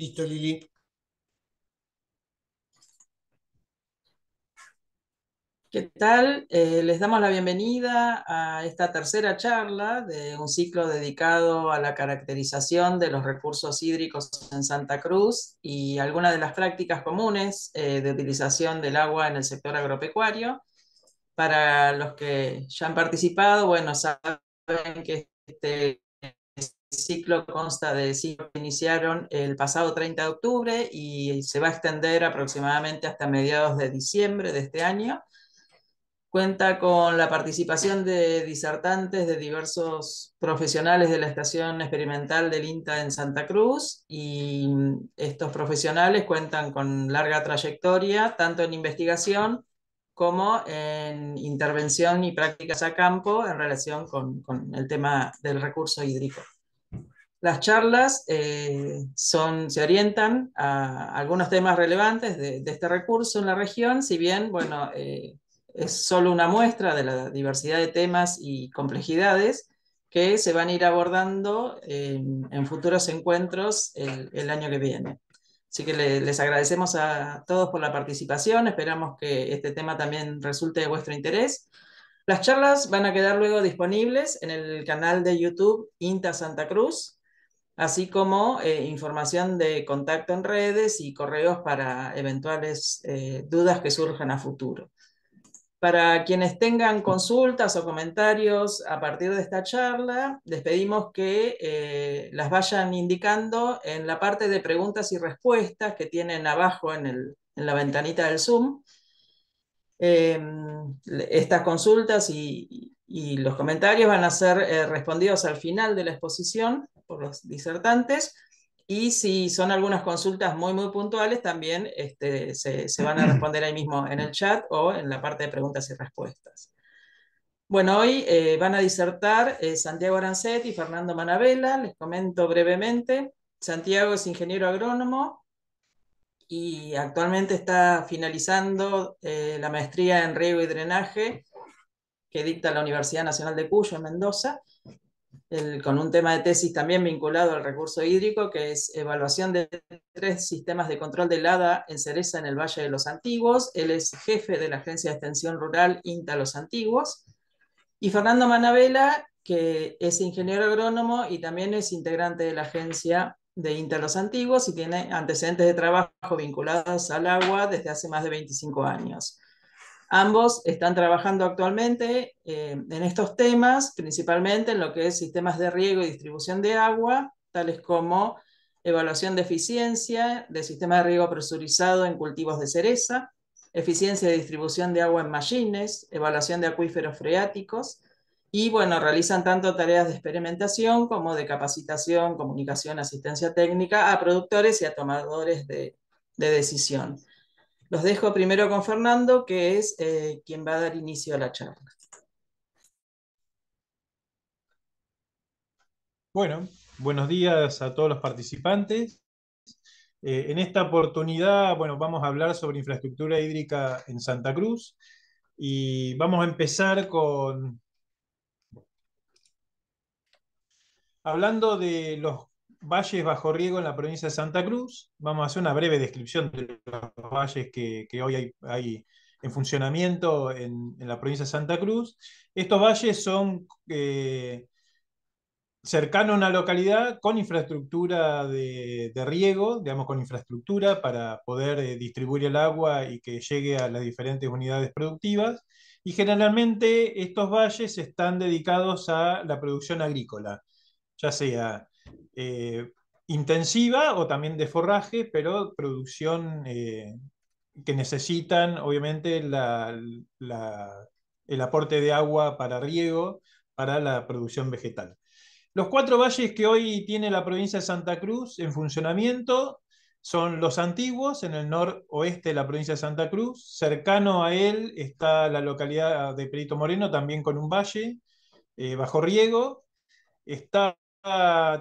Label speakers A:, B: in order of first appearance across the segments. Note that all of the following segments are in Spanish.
A: Listo, Lili.
B: ¿Qué tal? Les damos la bienvenida a esta tercera charla de un ciclo dedicado a la caracterización de los recursos hídricos en Santa Cruz y algunas de las prácticas comunes de utilización del agua en el sector agropecuario. Para los que ya han participado, bueno, saben que este ciclo consta de ciclos que iniciaron el pasado 30 de octubre y se va a extender aproximadamente hasta mediados de diciembre de este año. Cuenta con la participación de disertantes de diversos profesionales de la Estación Experimental del INTA en Santa Cruz y estos profesionales cuentan con larga trayectoria tanto en investigación como en intervención y prácticas a campo en relación con el tema del recurso hídrico. Las charlas se orientan a algunos temas relevantes de este recurso en la región, si bien, bueno, es solo una muestra de la diversidad de temas y complejidades que se van a ir abordando en futuros encuentros el año que viene. Así que les agradecemos a todos por la participación, esperamos que este tema también resulte de vuestro interés. Las charlas van a quedar luego disponibles en el canal de YouTube INTA Santa Cruz, así como información de contacto en redes y correos para eventuales dudas que surjan a futuro. Para quienes tengan consultas o comentarios a partir de esta charla, les pedimos que las vayan indicando en la parte de preguntas y respuestas que tienen abajo en la ventanita del Zoom. Eh, Estas consultas y los comentarios van a ser respondidos al final de la exposición por los disertantes, y si son algunas consultas muy puntuales, también se van a responder ahí mismo en el chat o en la parte de preguntas y respuestas. Bueno, hoy van a disertar Santiago Arancet y Fernando Manabela. Les comento brevemente. Santiago es ingeniero agrónomo y actualmente está finalizando la maestría en riego y drenaje que dicta la Universidad Nacional de Cuyo en Mendoza, con un tema de tesis también vinculado al recurso hídrico, que es evaluación de 3 sistemas de control de helada en cereza en el Valle de los Antiguos. Él es jefe de la Agencia de Extensión Rural INTA Los Antiguos. Y Fernando Manabela, que es ingeniero agrónomo y también es integrante de la agencia de INTA Los Antiguos y tiene antecedentes de trabajo vinculados al agua desde hace más de 25 años. Ambos están trabajando actualmente en estos temas, principalmente en lo que es sistemas de riego y distribución de agua, tales como evaluación de eficiencia de sistema de riego presurizado en cultivos de cereza, eficiencia de distribución de agua en mallines, evaluación de acuíferos freáticos, y bueno, realizan tanto tareas de experimentación como de capacitación, comunicación, asistencia técnica a productores y a tomadores de decisión. Los dejo primero con Fernando, que es quien va a dar inicio a la charla.
C: Bueno, buenos días a todos los participantes. En esta oportunidad, bueno, vamos a hablar sobre infraestructura hídrica en Santa Cruz y vamos a empezar hablando de los valles bajo riego en la provincia de Santa Cruz. Vamos a hacer una breve descripción de los valles que hoy hay en funcionamiento en la provincia de Santa Cruz. Estos valles son cercano a una localidad con infraestructura de riego, digamos, con infraestructura para poder distribuir el agua y que llegue a las diferentes unidades productivas. Y generalmente estos valles están dedicados a la producción agrícola, ya sea eh, intensiva o también de forraje, pero producción que necesitan, obviamente, el aporte de agua para riego, para la producción vegetal. Los 4 valles que hoy tiene la provincia de Santa Cruz en funcionamiento son los antiguos, en el noroeste de la provincia de Santa Cruz. Cercano a él está la localidad de Perito Moreno, también con un valle bajo riego. Está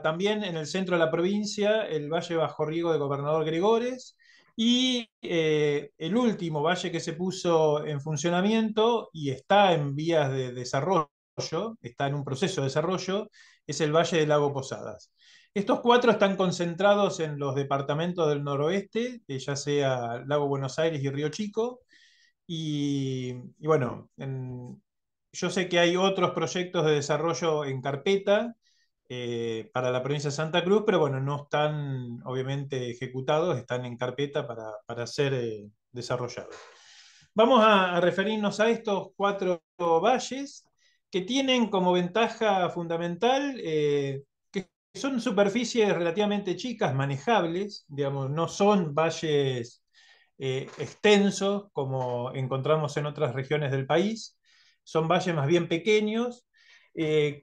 C: también en el centro de la provincia el valle bajo riego de Gobernador Gregores. Y el último valle que se puso en funcionamiento y está en vías de desarrollo, está en un proceso de desarrollo, es el Valle del Lago Posadas. Estos cuatro están concentrados en los departamentos del noroeste, ya sea Lago Buenos Aires y Río Chico. Y bueno, yo sé que hay otros proyectos de desarrollo en carpeta para la provincia de Santa Cruz, pero bueno, no están obviamente ejecutados, están en carpeta para ser desarrollados. Vamos a referirnos a estos cuatro valles que tienen como ventaja fundamental que son superficies relativamente chicas, manejables, digamos, no son valles extensos como encontramos en otras regiones del país, son valles más bien pequeños,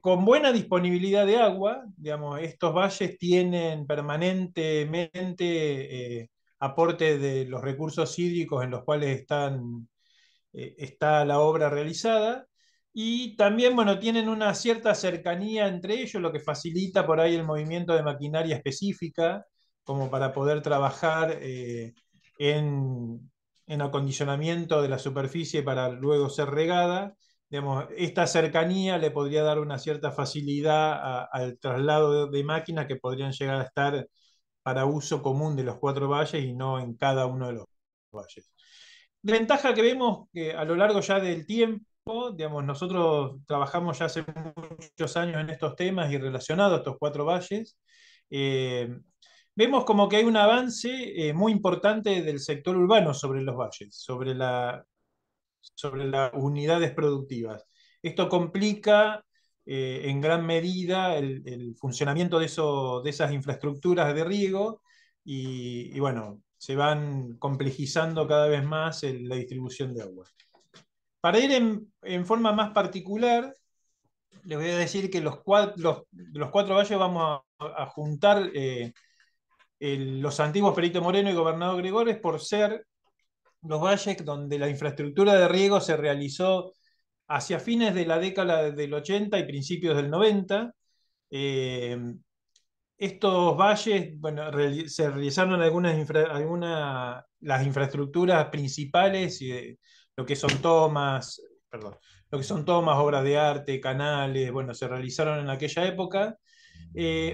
C: con buena disponibilidad de agua, digamos, estos valles tienen permanentemente aporte de los recursos hídricos en los cuales está la obra realizada. Y también, bueno, tienen una cierta cercanía entre ellos, lo que facilita por ahí el movimiento de maquinaria específica, como para poder trabajar en acondicionamiento de la superficie para luego ser regada. Digamos, esta cercanía le podría dar una cierta facilidad al traslado de máquinas que podrían llegar a estar para uso común de los cuatro valles y no en cada uno de los valles. Ventaja que vemos que a lo largo ya del tiempo, digamos, nosotros trabajamos ya hace muchos años en estos temas y relacionados a estos cuatro valles, eh, vemos como que hay un avance muy importante del sector urbano sobre los valles, sobre las unidades productivas. Esto complica en gran medida el funcionamiento de esas infraestructuras de riego y bueno, se van complejizando cada vez más la distribución de agua. Para ir en forma más particular, les voy a decir que los cuatro valles vamos a juntar los antiguos Perito Moreno y Gobernador Gregores por ser los valles donde la infraestructura de riego se realizó hacia fines de la década del 80 y principios del 90. Eh, Estos valles, bueno, se realizaron las infraestructuras principales, lo que son tomas, perdón, lo que son tomas, obras de arte, canales, bueno, se realizaron en aquella época.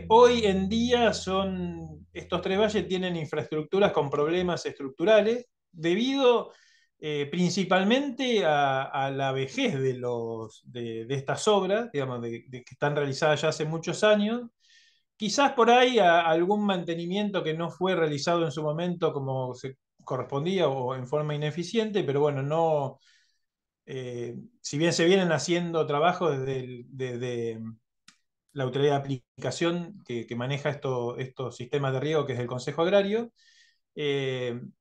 C: Hoy en día estos tres valles tienen infraestructuras con problemas estructurales debido principalmente a la vejez de estas obras, digamos, que están realizadas ya hace muchos años. Quizás por ahí algún mantenimiento que no fue realizado en su momento como se correspondía o en forma ineficiente, pero bueno, no, si bien se vienen haciendo trabajos desde la autoridad de aplicación que maneja estos sistemas de riego, que es el Consejo Agrario,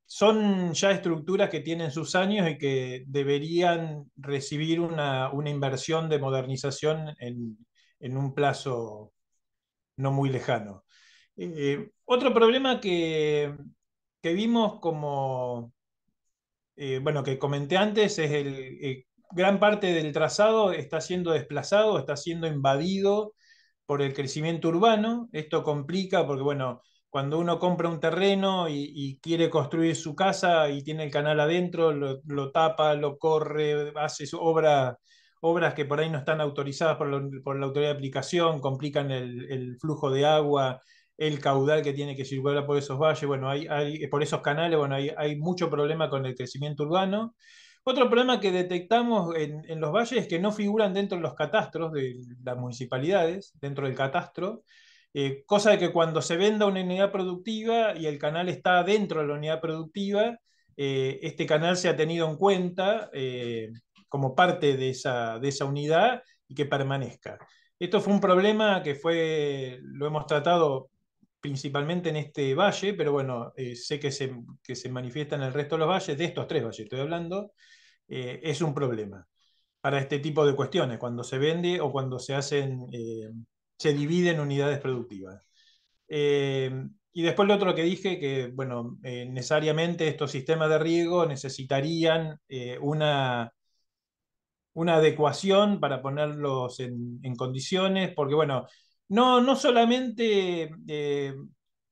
C: son ya estructuras que tienen sus años y que deberían recibir una inversión de modernización en un plazo no muy lejano. Otro problema que vimos bueno, que comenté antes, es gran parte del trazado está siendo desplazado, está siendo invadido por el crecimiento urbano. Esto complica porque, bueno, cuando uno compra un terreno y quiere construir su casa y tiene el canal adentro, lo tapa, lo corre, hace obras que por ahí no están autorizadas por la autoridad de aplicación, complican el flujo de agua, el caudal que tiene que circular por esos valles, bueno, por esos canales, bueno, hay mucho problema con el crecimiento urbano. Otro problema que detectamos en los valles es que no figuran dentro de los catastros de las municipalidades, dentro del catastro, cosa de que cuando se venda una unidad productiva y el canal está dentro de la unidad productiva, este canal se ha tenido en cuenta como parte de esa unidad y que permanezca. Esto fue un problema lo hemos tratado principalmente en este valle, pero bueno, sé que se manifiesta en el resto de los valles, de estos tres valles estoy hablando, es un problema para este tipo de cuestiones, cuando se vende o cuando se dividen unidades productivas. Y después lo otro que dije, que bueno, necesariamente estos sistemas de riego necesitarían una adecuación para ponerlos en condiciones, porque bueno, no solamente,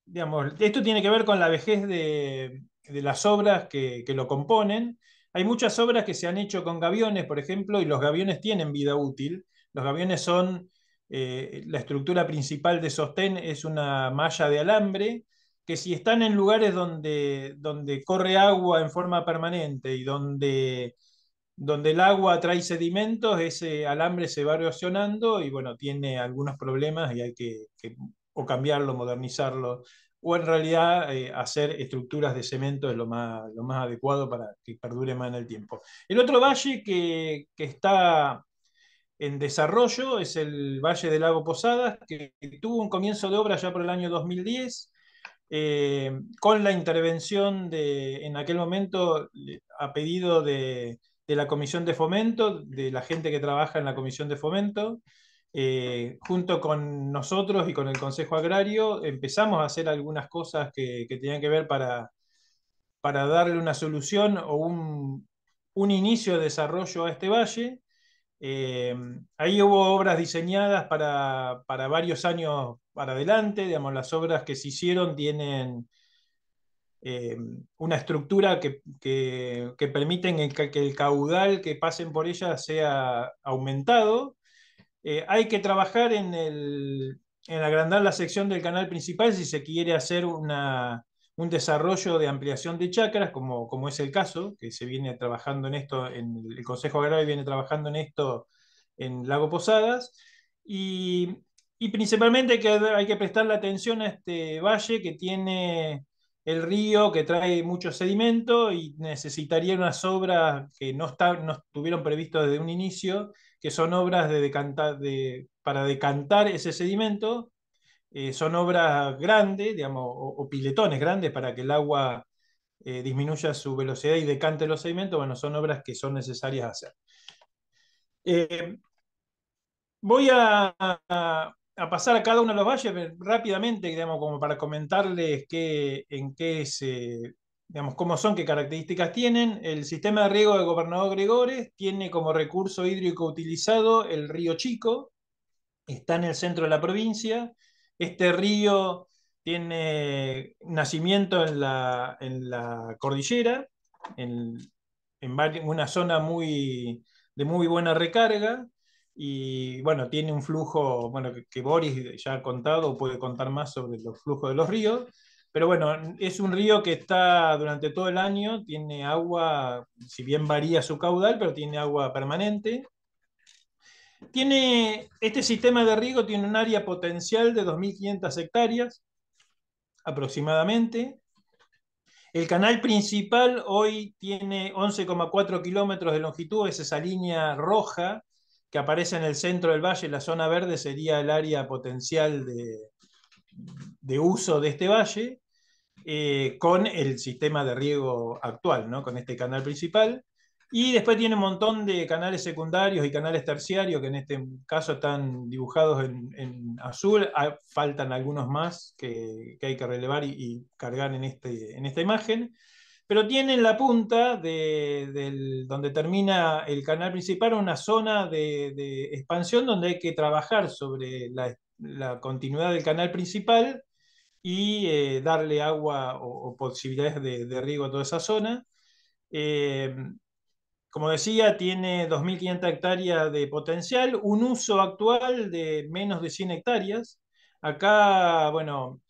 C: digamos, esto tiene que ver con la vejez de las obras que lo componen. Hay muchas obras que se han hecho con gaviones, por ejemplo, y los gaviones tienen vida útil. Los gaviones son La estructura principal de sostén es una malla de alambre que si están en lugares donde corre agua en forma permanente y donde el agua trae sedimentos, ese alambre se va erosionando y bueno, tiene algunos problemas y hay que o cambiarlo, modernizarlo, o en realidad hacer estructuras de cemento es lo más adecuado para que perdure más en el tiempo. El otro valle que está en desarrollo es el Valle del Lago Posadas, que tuvo un comienzo de obra ya por el año 2010, con la intervención en aquel momento, a pedido de la Comisión de Fomento, de la gente que trabaja en la Comisión de Fomento, junto con nosotros y con el Consejo Agrario, empezamos a hacer algunas cosas que tenían que ver para darle una solución o un inicio de desarrollo a este valle. Ahí hubo obras diseñadas para varios años para adelante, digamos, las obras que se hicieron tienen una estructura que permiten que el caudal que pasen por ella sea aumentado. Hay que trabajar en agrandar la sección del canal principal si se quiere hacer un desarrollo de ampliación de chacras, como es el caso, que se viene trabajando en esto, el Consejo Agrario viene trabajando en esto en Lago Posadas, y, y principalmente hay que prestarle atención a este valle que tiene el río que trae mucho sedimento y necesitaría unas obras que no estuvieron previstas desde un inicio, que son obras para decantar ese sedimento. Son obras grandes, digamos, o piletones grandes para que el agua disminuya su velocidad y decante los sedimentos. Bueno, son obras que son necesarias hacer. Eh, Voy a pasar a cada uno de los valles rápidamente, digamos, como para comentarles digamos, cómo son, qué características tienen. El sistema de riego de Gobernador Gregores tiene como recurso hídrico utilizado el río Chico, está en el centro de la provincia. Este río tiene nacimiento en la cordillera, en, una zona de muy buena recarga. Y bueno, tiene un flujo, bueno, que Boris ya ha contado, puede contar más sobre los flujos de los ríos. Pero bueno, es un río que está durante todo el año, tiene agua, si bien varía su caudal, pero tiene agua permanente. Este sistema de riego tiene un área potencial de 2.500 hectáreas aproximadamente. El canal principal hoy tiene 11,4 kilómetros de longitud, es esa línea roja que aparece en el centro del valle. La zona verde sería el área potencial de uso de este valle, con el sistema de riego actual, ¿no? Con este canal principal. Y después tiene un montón de canales secundarios y canales terciarios que en este caso están dibujados en azul. Faltan algunos más que hay que relevar y cargar en esta imagen. Pero tiene en la punta donde termina el canal principal una zona de expansión donde hay que trabajar sobre la continuidad del canal principal y darle agua o posibilidades de riego a toda esa zona. Eh, Como decía, tiene 2.500 hectáreas de potencial, un uso actual de menos de 100 hectáreas. Acá, bueno,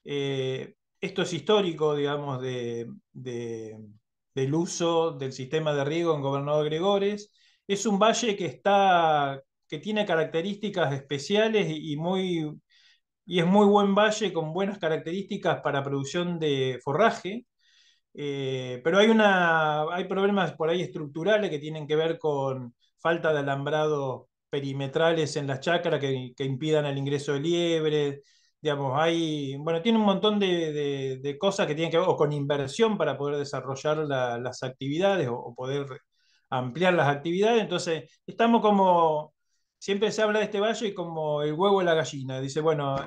C: esto es histórico, digamos, del uso del sistema de riego en Gobernador Gregores. Es un valle que tiene características especiales y es muy buen valle con buenas características para producción de forraje. Pero hay problemas por ahí estructurales que tienen que ver con falta de alambrados perimetrales en las chacras que impidan el ingreso de liebre. Digamos, bueno, tiene un montón de cosas que tienen que ver o con inversión para poder desarrollar las actividades o poder ampliar las actividades. Entonces, estamos siempre se habla de este valle como el huevo y la gallina. Dice, bueno,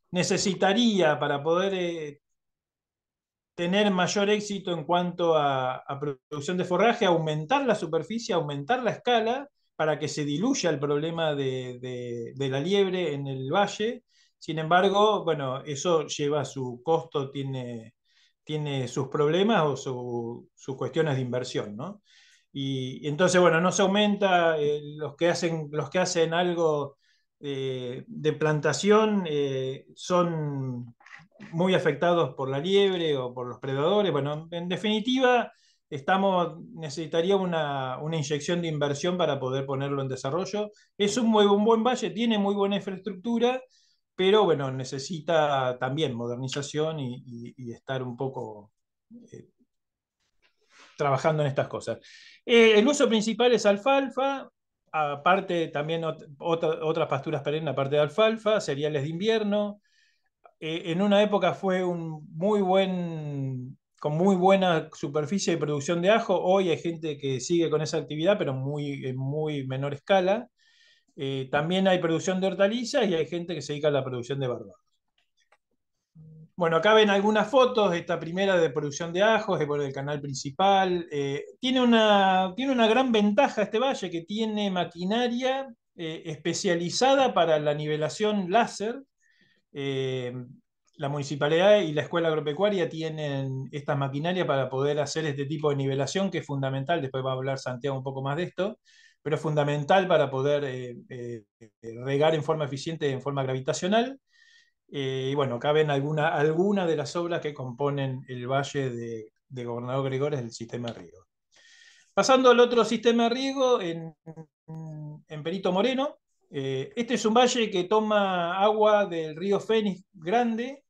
C: necesitaría para poder tener mayor éxito en cuanto a producción de forraje, aumentar la superficie, aumentar la escala para que se diluya el problema de la liebre en el valle. Sin embargo, bueno, eso lleva su costo, tiene sus problemas o sus cuestiones de inversión, ¿no? Y entonces, bueno, no se aumenta, los que hacen algo de plantación son muy afectados por la liebre o por los predadores. Bueno, en definitiva, necesitaría una inyección de inversión para poder ponerlo en desarrollo. Es un buen valle, tiene muy buena infraestructura, pero bueno, necesita también modernización y estar un poco eh, trabajando en estas cosas. El uso principal es alfalfa, aparte también otras pasturas perennes aparte de alfalfa, cereales de invierno. En una época fue con muy buena superficie de producción de ajo. Hoy hay gente que sigue con esa actividad, pero en muy menor escala. También hay producción de hortalizas y hay gente que se dedica a la producción de barbados. Bueno, acá ven algunas fotos, esta primera de producción de ajos, es por el canal principal. Tiene una gran ventaja este valle, que tiene maquinaria especializada para la nivelación láser. Eh, la municipalidad y la escuela agropecuaria tienen estas maquinarias para poder hacer este tipo de nivelación, que es fundamental. Después va a hablar Santiago un poco más de esto, pero es fundamental para poder regar en forma eficiente, en forma gravitacional. Y bueno, acá ven alguna de las obras que componen el valle de Gobernador Gregores del sistema de riego. Pasando al otro sistema de riego, en Perito Moreno, este es un valle que toma agua del río Fénix Grande.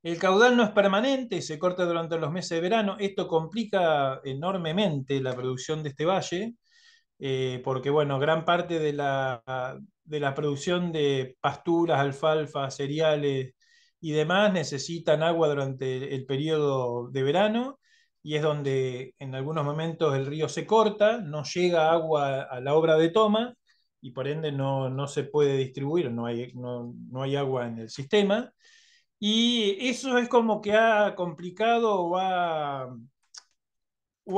C: El caudal no es permanente, se corta durante los meses de verano. Esto complica enormemente la producción de este valle, porque bueno, gran parte de la producción de pasturas, alfalfa, cereales y demás necesitan agua durante el periodo de verano, y es donde en algunos momentos el río se corta, no llega agua a la obra de toma y por ende no se puede distribuir, no hay agua en el sistema. Y eso es como que ha complicado o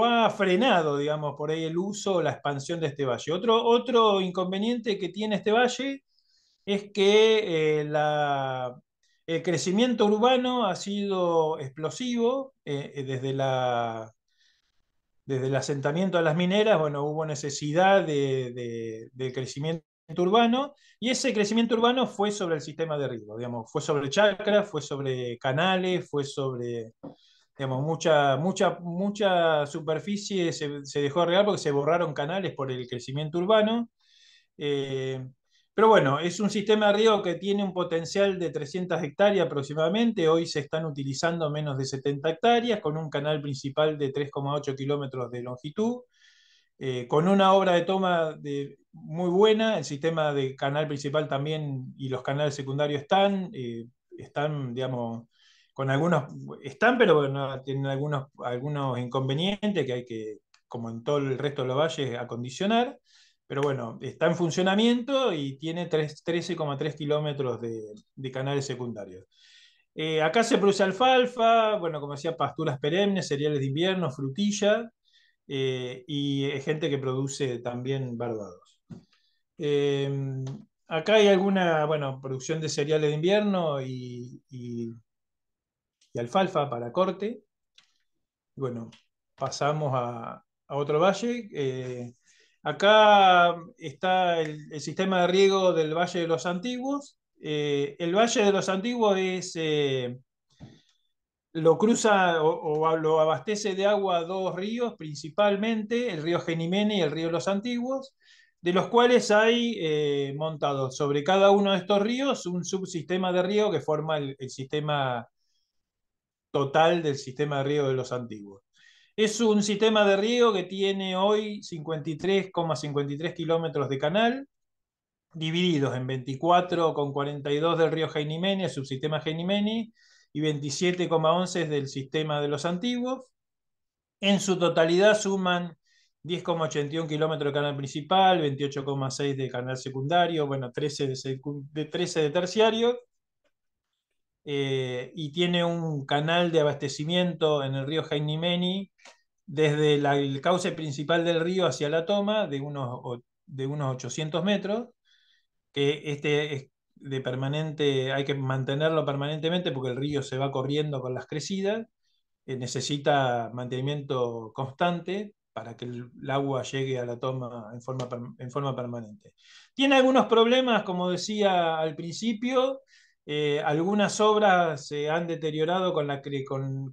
C: ha frenado, digamos, por ahí el uso o la expansión de este valle. Otro inconveniente que tiene este valle es que el crecimiento urbano ha sido explosivo desde el asentamiento de las mineras. Bueno, hubo necesidad de crecimiento urbano, y ese crecimiento urbano fue sobre el sistema de riego, digamos, fue sobre chacras, fue sobre canales, fue sobre, digamos, mucha superficie se dejó de regar porque se borraron canales por el crecimiento urbano. Eh, pero bueno, es un sistema de riego que tiene un potencial de 300 hectáreas aproximadamente. Hoy se están utilizando menos de 70 hectáreas, con un canal principal de 3,8 kilómetros de longitud, con una obra de toma muy buena. El sistema de canal principal también y los canales secundarios están, digamos, con algunos, están, pero bueno, tienen algunos inconvenientes que hay que, como en todo el resto de los valles, acondicionar. Pero bueno, está en funcionamiento y tiene 13,3 kilómetros de canales secundarios. Acá se produce alfalfa, bueno, como decía, pasturas perennes, cereales de invierno, frutilla, y gente que produce también barbados. Eh, Acá hay alguna, bueno, producción de cereales de invierno y alfalfa para corte. Bueno, pasamos a otro valle. Acá está el sistema de riego del Valle de los Antiguos. El Valle de los Antiguos lo cruza o lo abastece de agua a dos ríos principalmente, el río Genimene y el río Los Antiguos, de los cuales hay montados sobre cada uno de estos ríos un subsistema de riego que forma el sistema total del sistema de riego de Los Antiguos. Es un sistema de riego que tiene hoy 53,53 kilómetros de canal, divididos en 24,42 del río Genimeni, el subsistema Genimeni, y 27,11 del sistema de los antiguos. En su totalidad suman 10,81 kilómetros de canal principal, 28,6 de canal secundario, bueno, 13 de terciario, y tiene un canal de abastecimiento en el río Genimeni desde el cauce principal del río hacia la toma de unos 800 metros, que este es de permanente, hay que mantenerlo permanentemente porque el río se va corriendo con las crecidas, necesita mantenimiento constante. para que el agua llegue a la toma en forma permanente. Tiene algunos problemas, como decía al principio. Algunas obras se han deteriorado con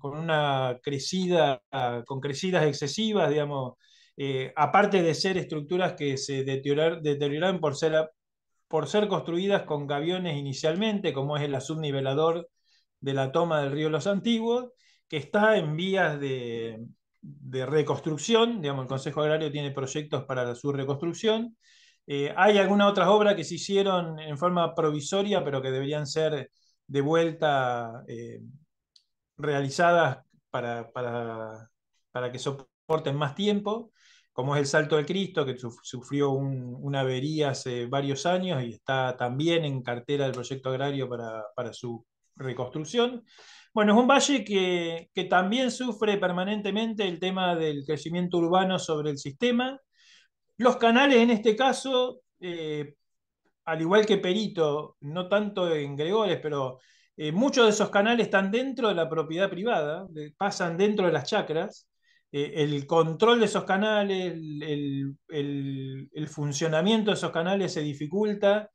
C: una crecida, con crecidas excesivas, digamos, aparte de ser estructuras que se deterioraron por ser construidas con gaviones inicialmente, como es el subnivelador de la toma del río Los Antiguos, que está en vías de reconstrucción. Digamos, el Consejo Agrario tiene proyectos para su reconstrucción. Hay algunas otras obras que se hicieron en forma provisoria, pero que deberían ser de vuelta realizadas para que soporten más tiempo, como es el Salto del Cristo, que sufrió una avería hace varios años y está también en cartera del proyecto agrario para su reconstrucción. Bueno, es un valle que también sufre permanentemente el tema del crecimiento urbano sobre el sistema. Los canales, en este caso, al igual que Perito, no tanto en Gregores, pero muchos de esos canales están dentro de la propiedad privada, pasan dentro de las chacras. El control de esos canales, el funcionamiento de esos canales se dificulta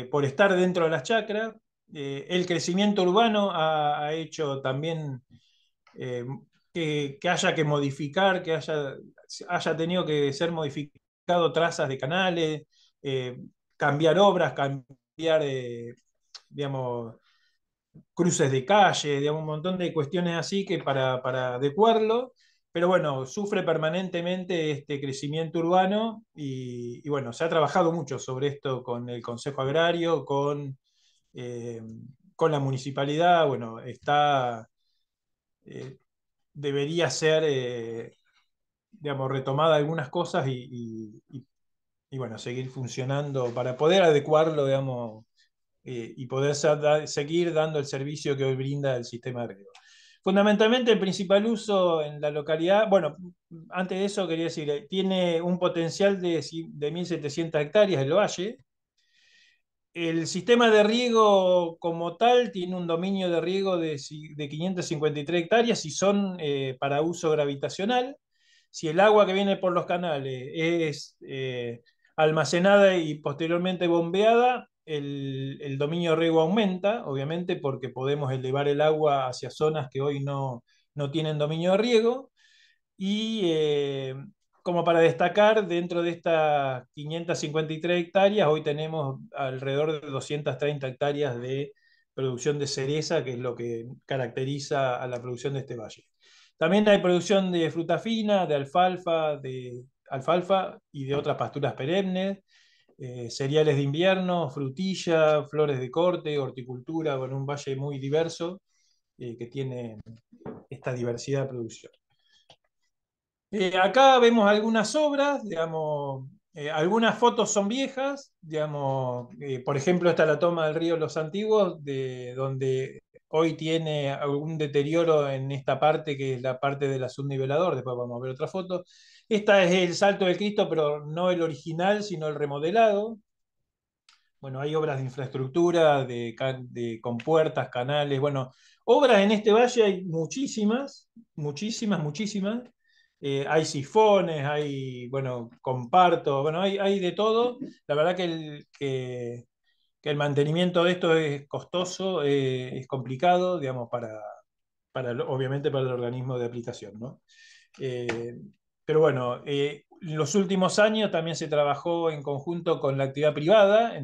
C: por estar dentro de las chacras. El crecimiento urbano ha hecho también eh, que haya que modificar, haya tenido que ser modificado trazas de canales, eh, cambiar obras, cambiar, digamos, cruces de calle, digamos, un montón de cuestiones así que para adecuarlo. Pero bueno, sufre permanentemente este crecimiento urbano y bueno, se ha trabajado mucho sobre esto con el Consejo Agrario, eh, con la municipalidad. Bueno, eh, debería ser, digamos, retomada algunas cosas y, bueno, seguir funcionando para poder adecuarlo, digamos, y poder seguir dando el servicio que hoy brinda el sistema de riego. Fundamentalmente, el principal uso en la localidad, bueno, antes de eso quería decir, tiene un potencial de 1.700 hectáreas el valle. El sistema de riego como tal tiene un dominio de riego de 553 hectáreas y son para uso gravitacional. Si el agua que viene por los canales es almacenada y posteriormente bombeada, el dominio de riego aumenta, obviamente, porque podemos elevar el agua hacia zonas que hoy no tienen dominio de riego. Y como para destacar, dentro de estas 553 hectáreas, hoy tenemos alrededor de 230 hectáreas de producción de cereza, que es lo que caracteriza a la producción de este valle. También hay producción de fruta fina, de alfalfa y de otras pasturas perennes, cereales de invierno, frutilla, flores de corte, horticultura, con un valle muy diverso que tiene esta diversidad de producción. Acá vemos algunas obras, digamos, algunas fotos son viejas, digamos, por ejemplo, esta es la toma del río Los Antiguos, donde hoy tiene algún deterioro en esta parte, que es la parte del subnivelador. Después vamos a ver otra foto. Esta es el Salto del Cristo, pero no el original, sino el remodelado. Bueno, hay obras de infraestructura, de compuertas, canales. Bueno, obras en este valle hay muchísimas, muchísimas, muchísimas. Hay sifones, hay, bueno, comparto, bueno, hay de todo. La verdad que el mantenimiento de esto es costoso, es complicado, digamos, obviamente para el organismo de aplicación, ¿no? Eh, pero bueno, en los últimos años también se trabajó en conjunto con la actividad privada en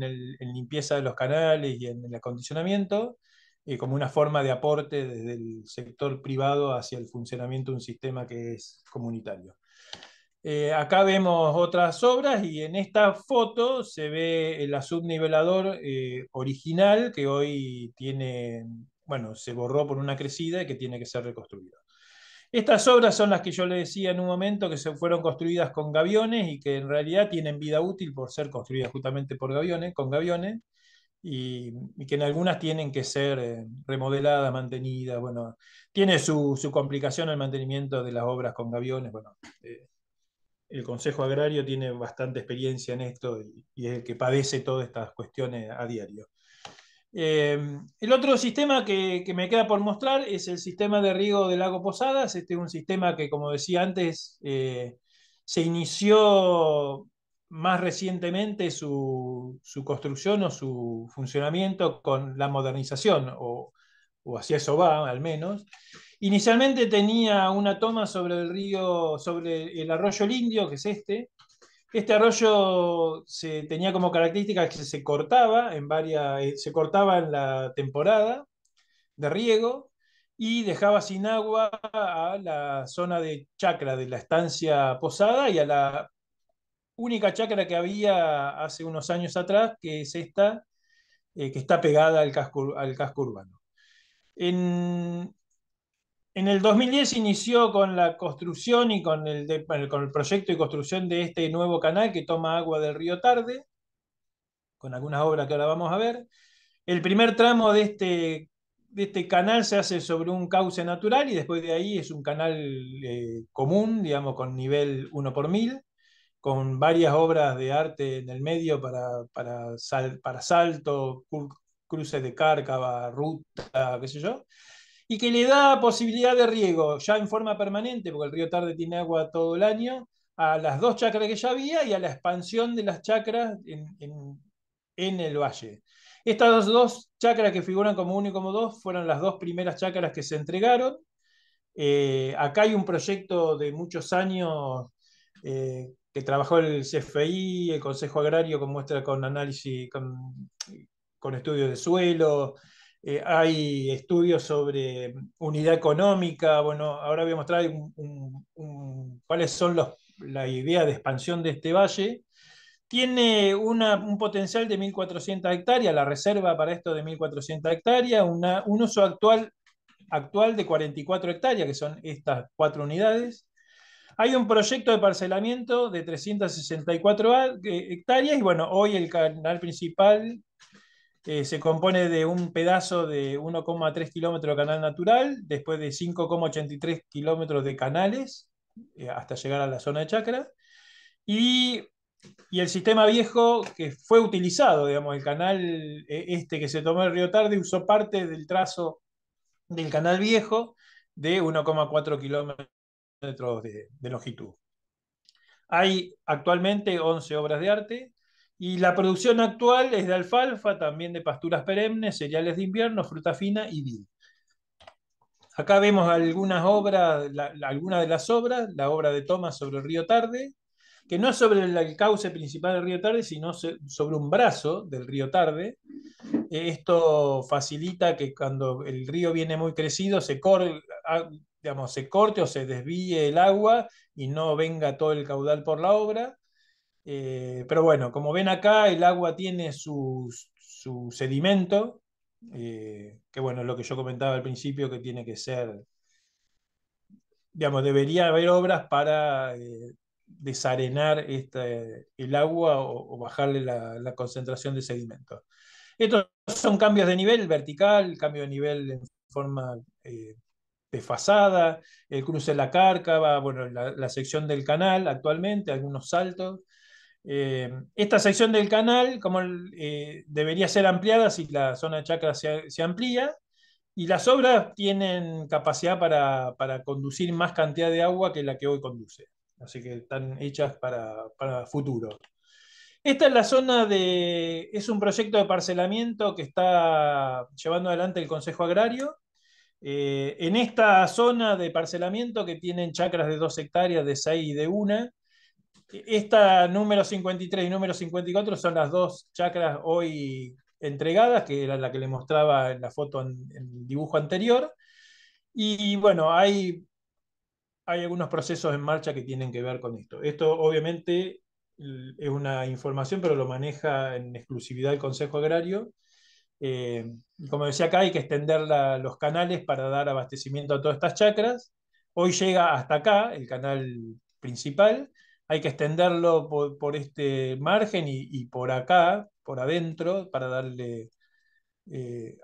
C: limpieza de los canales y en el acondicionamiento, como una forma de aporte desde el sector privado hacia el funcionamiento de un sistema que es comunitario. Acá vemos otras obras y en esta foto se ve el subnivelador original que hoy tiene, bueno, se borró por una crecida y que tiene que ser reconstruido. Estas obras son las que yo le decía en un momento que se fueron construidas con gaviones y que en realidad tienen vida útil por ser construidas justamente por gaviones, con gaviones, y que en algunas tienen que ser remodeladas, mantenidas. Bueno, tiene su complicación el mantenimiento de las obras con gaviones. Bueno, el Consejo Agrario tiene bastante experiencia en esto y es el que padece todas estas cuestiones a diario. El otro sistema que me queda por mostrar es el sistema de riego del lago Posadas. Este es un sistema que, como decía antes, se inició más recientemente su construcción o su funcionamiento con la modernización, o hacia eso va al menos. Inicialmente tenía una toma sobre el río, sobre el arroyo El Indio, que es este. Este arroyo tenía como característica que se cortaba se cortaba en la temporada de riego y dejaba sin agua a la zona de chacra de la estancia Posada y a la única chacra que había hace unos años atrás, que es esta, que está pegada al casco urbano. En, en el 2010 inició con la construcción y con el proyecto y construcción de este nuevo canal que toma agua del río Tarde, con algunas obras que ahora vamos a ver. El primer tramo de este canal se hace sobre un cauce natural y después de ahí es un canal común, digamos, con nivel 1 por 1000, con varias obras de arte en el medio para salto, cruces de cárcava, ruta, qué sé yo, y que le da posibilidad de riego ya en forma permanente, porque el río Tarde tiene agua todo el año, a las dos chacras que ya había y a la expansión de las chacras en el valle. Estas dos chacras que figuran como uno y como dos fueron las dos primeras chacras que se entregaron. Acá hay un proyecto de muchos años que trabajó el CFI, el Consejo Agrario, con muestra con análisis, con estudios de suelo. Hay estudios sobre unidad económica. Bueno, ahora voy a mostrar cuáles son la idea de expansión de este valle. Tiene un potencial de 1.400 hectáreas, la reserva para esto de 1.400 hectáreas, un uso actual de 44 hectáreas, que son estas 4 unidades. Hay un proyecto de parcelamiento de 364 hectáreas y bueno, hoy el canal principal se compone de un pedazo de 1,3 kilómetros de canal natural, después de 5,83 kilómetros de canales, hasta llegar a la zona de chacra, y, y el sistema viejo que fue utilizado, digamos, el canal este que se tomó el río Tarde usó parte del trazo del canal viejo de 1,4 kilómetros de longitud. Hay actualmente 11 obras de arte y la producción actual es de alfalfa, también de pasturas perennes, cereales de invierno, fruta fina y vid. Acá vemos algunas obras, algunas de las obras, la obra de Tomás sobre el río Tarde, que no es sobre el cauce principal del río Tarde, sino sobre un brazo del río Tarde. Esto facilita que cuando el río viene muy crecido digamos, se corte o se desvíe el agua y no venga todo el caudal por la obra. Pero bueno, como ven acá, el agua tiene su sedimento, que bueno, es lo que yo comentaba al principio, que tiene que ser, digamos, debería haber obras para desarenar el agua o bajarle la concentración de sedimento. Estos son cambios de nivel vertical, cambio de nivel en forma desfasada, el cruce de la cárcava, bueno, la sección del canal actualmente, algunos saltos. Esta sección del canal debería ser ampliada si la zona de chacra se amplía, y las obras tienen capacidad para conducir más cantidad de agua que la que hoy conduce. Así que están hechas para futuro. Esta es la zona es un proyecto de parcelamiento que está llevando adelante el Consejo Agrario. En esta zona de parcelamiento que tienen chacras de 2 hectáreas, de 6 y de 1, esta número 53 y número 54 son las dos chacras hoy entregadas, que era la que le mostraba en la foto en el dibujo anterior. Y bueno, hay algunos procesos en marcha que tienen que ver con esto. Esto obviamente es una información, pero lo maneja en exclusividad el Consejo Agrario. Y como decía acá, hay que extender los canales para dar abastecimiento a todas estas chacras. Hoy llega hasta acá, el canal principal. Hay que extenderlo por este margen y por acá, por adentro, para darle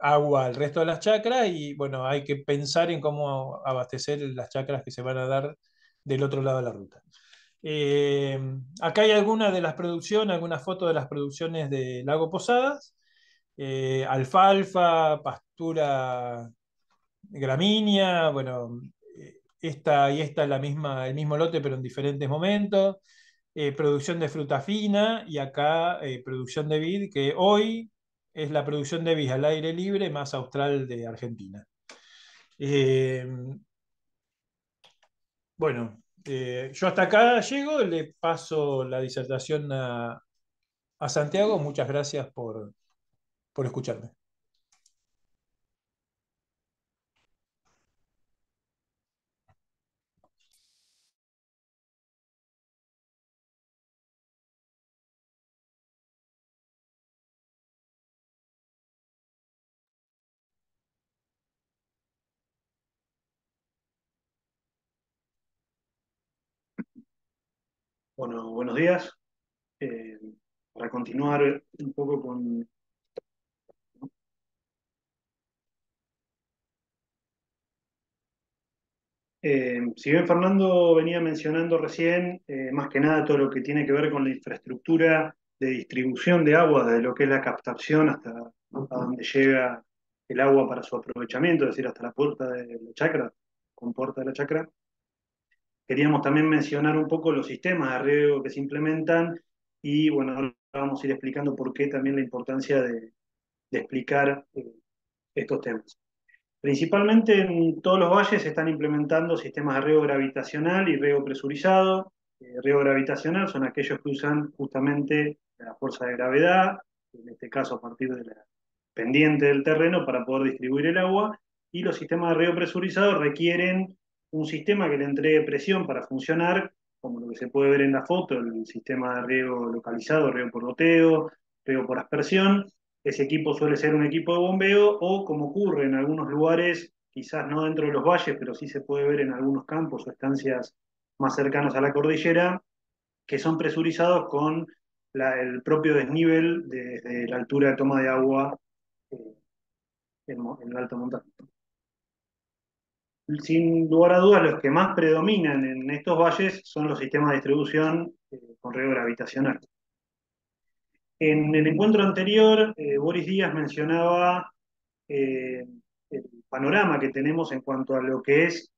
C: agua al resto de las chacras. Y bueno, hay que pensar en cómo abastecer las chacras que se van a dar del otro lado de la ruta. Acá hay algunas de las producciones, algunas fotos de las producciones de Lago Posadas. alfalfa, pastura gramínea, bueno, esta y esta es el mismo lote, pero en diferentes momentos. Producción de fruta fina y acá producción de vid, que hoy es la producción de vid al aire libre más austral de Argentina. Eh, bueno, yo hasta acá llego, le paso la disertación a Santiago. Muchas gracias por escucharme.
A: Bueno, buenos días. Eh, para continuar un poco con... si bien Fernando venía mencionando recién, más que nada todo lo que tiene que ver con la infraestructura de distribución de agua, desde lo que es la captación hasta a donde llega el agua para su aprovechamiento, es decir, hasta la puerta de la chacra, con puerta de la chacra. Queríamos también mencionar un poco los sistemas de riego que se implementan y bueno, ahora vamos a ir explicando por qué también la importancia de explicar estos temas. Principalmente en todos los valles se están implementando sistemas de riego gravitacional y riego presurizado. Riego gravitacional son aquellos que usan justamente la fuerza de gravedad, en este caso a partir de la pendiente del terreno para poder distribuir el agua, y los sistemas de riego presurizado requieren un sistema que le entregue presión para funcionar, como lo que se puede ver en la foto, el sistema de riego localizado, riego por goteo, riego por aspersión. Ese equipo suele ser un equipo de bombeo o, como ocurre en algunos lugares, quizás no dentro de los valles, pero sí se puede ver en algunos campos o estancias más cercanos a la cordillera, que son presurizados con el propio desnivel de la altura de toma de agua eh, en el alto montaña. Sin lugar a dudas, los que más predominan en estos valles son los sistemas de distribución con riego gravitacional. En el encuentro anterior, Boris Díaz mencionaba eh, el panorama que tenemos en cuanto a lo que es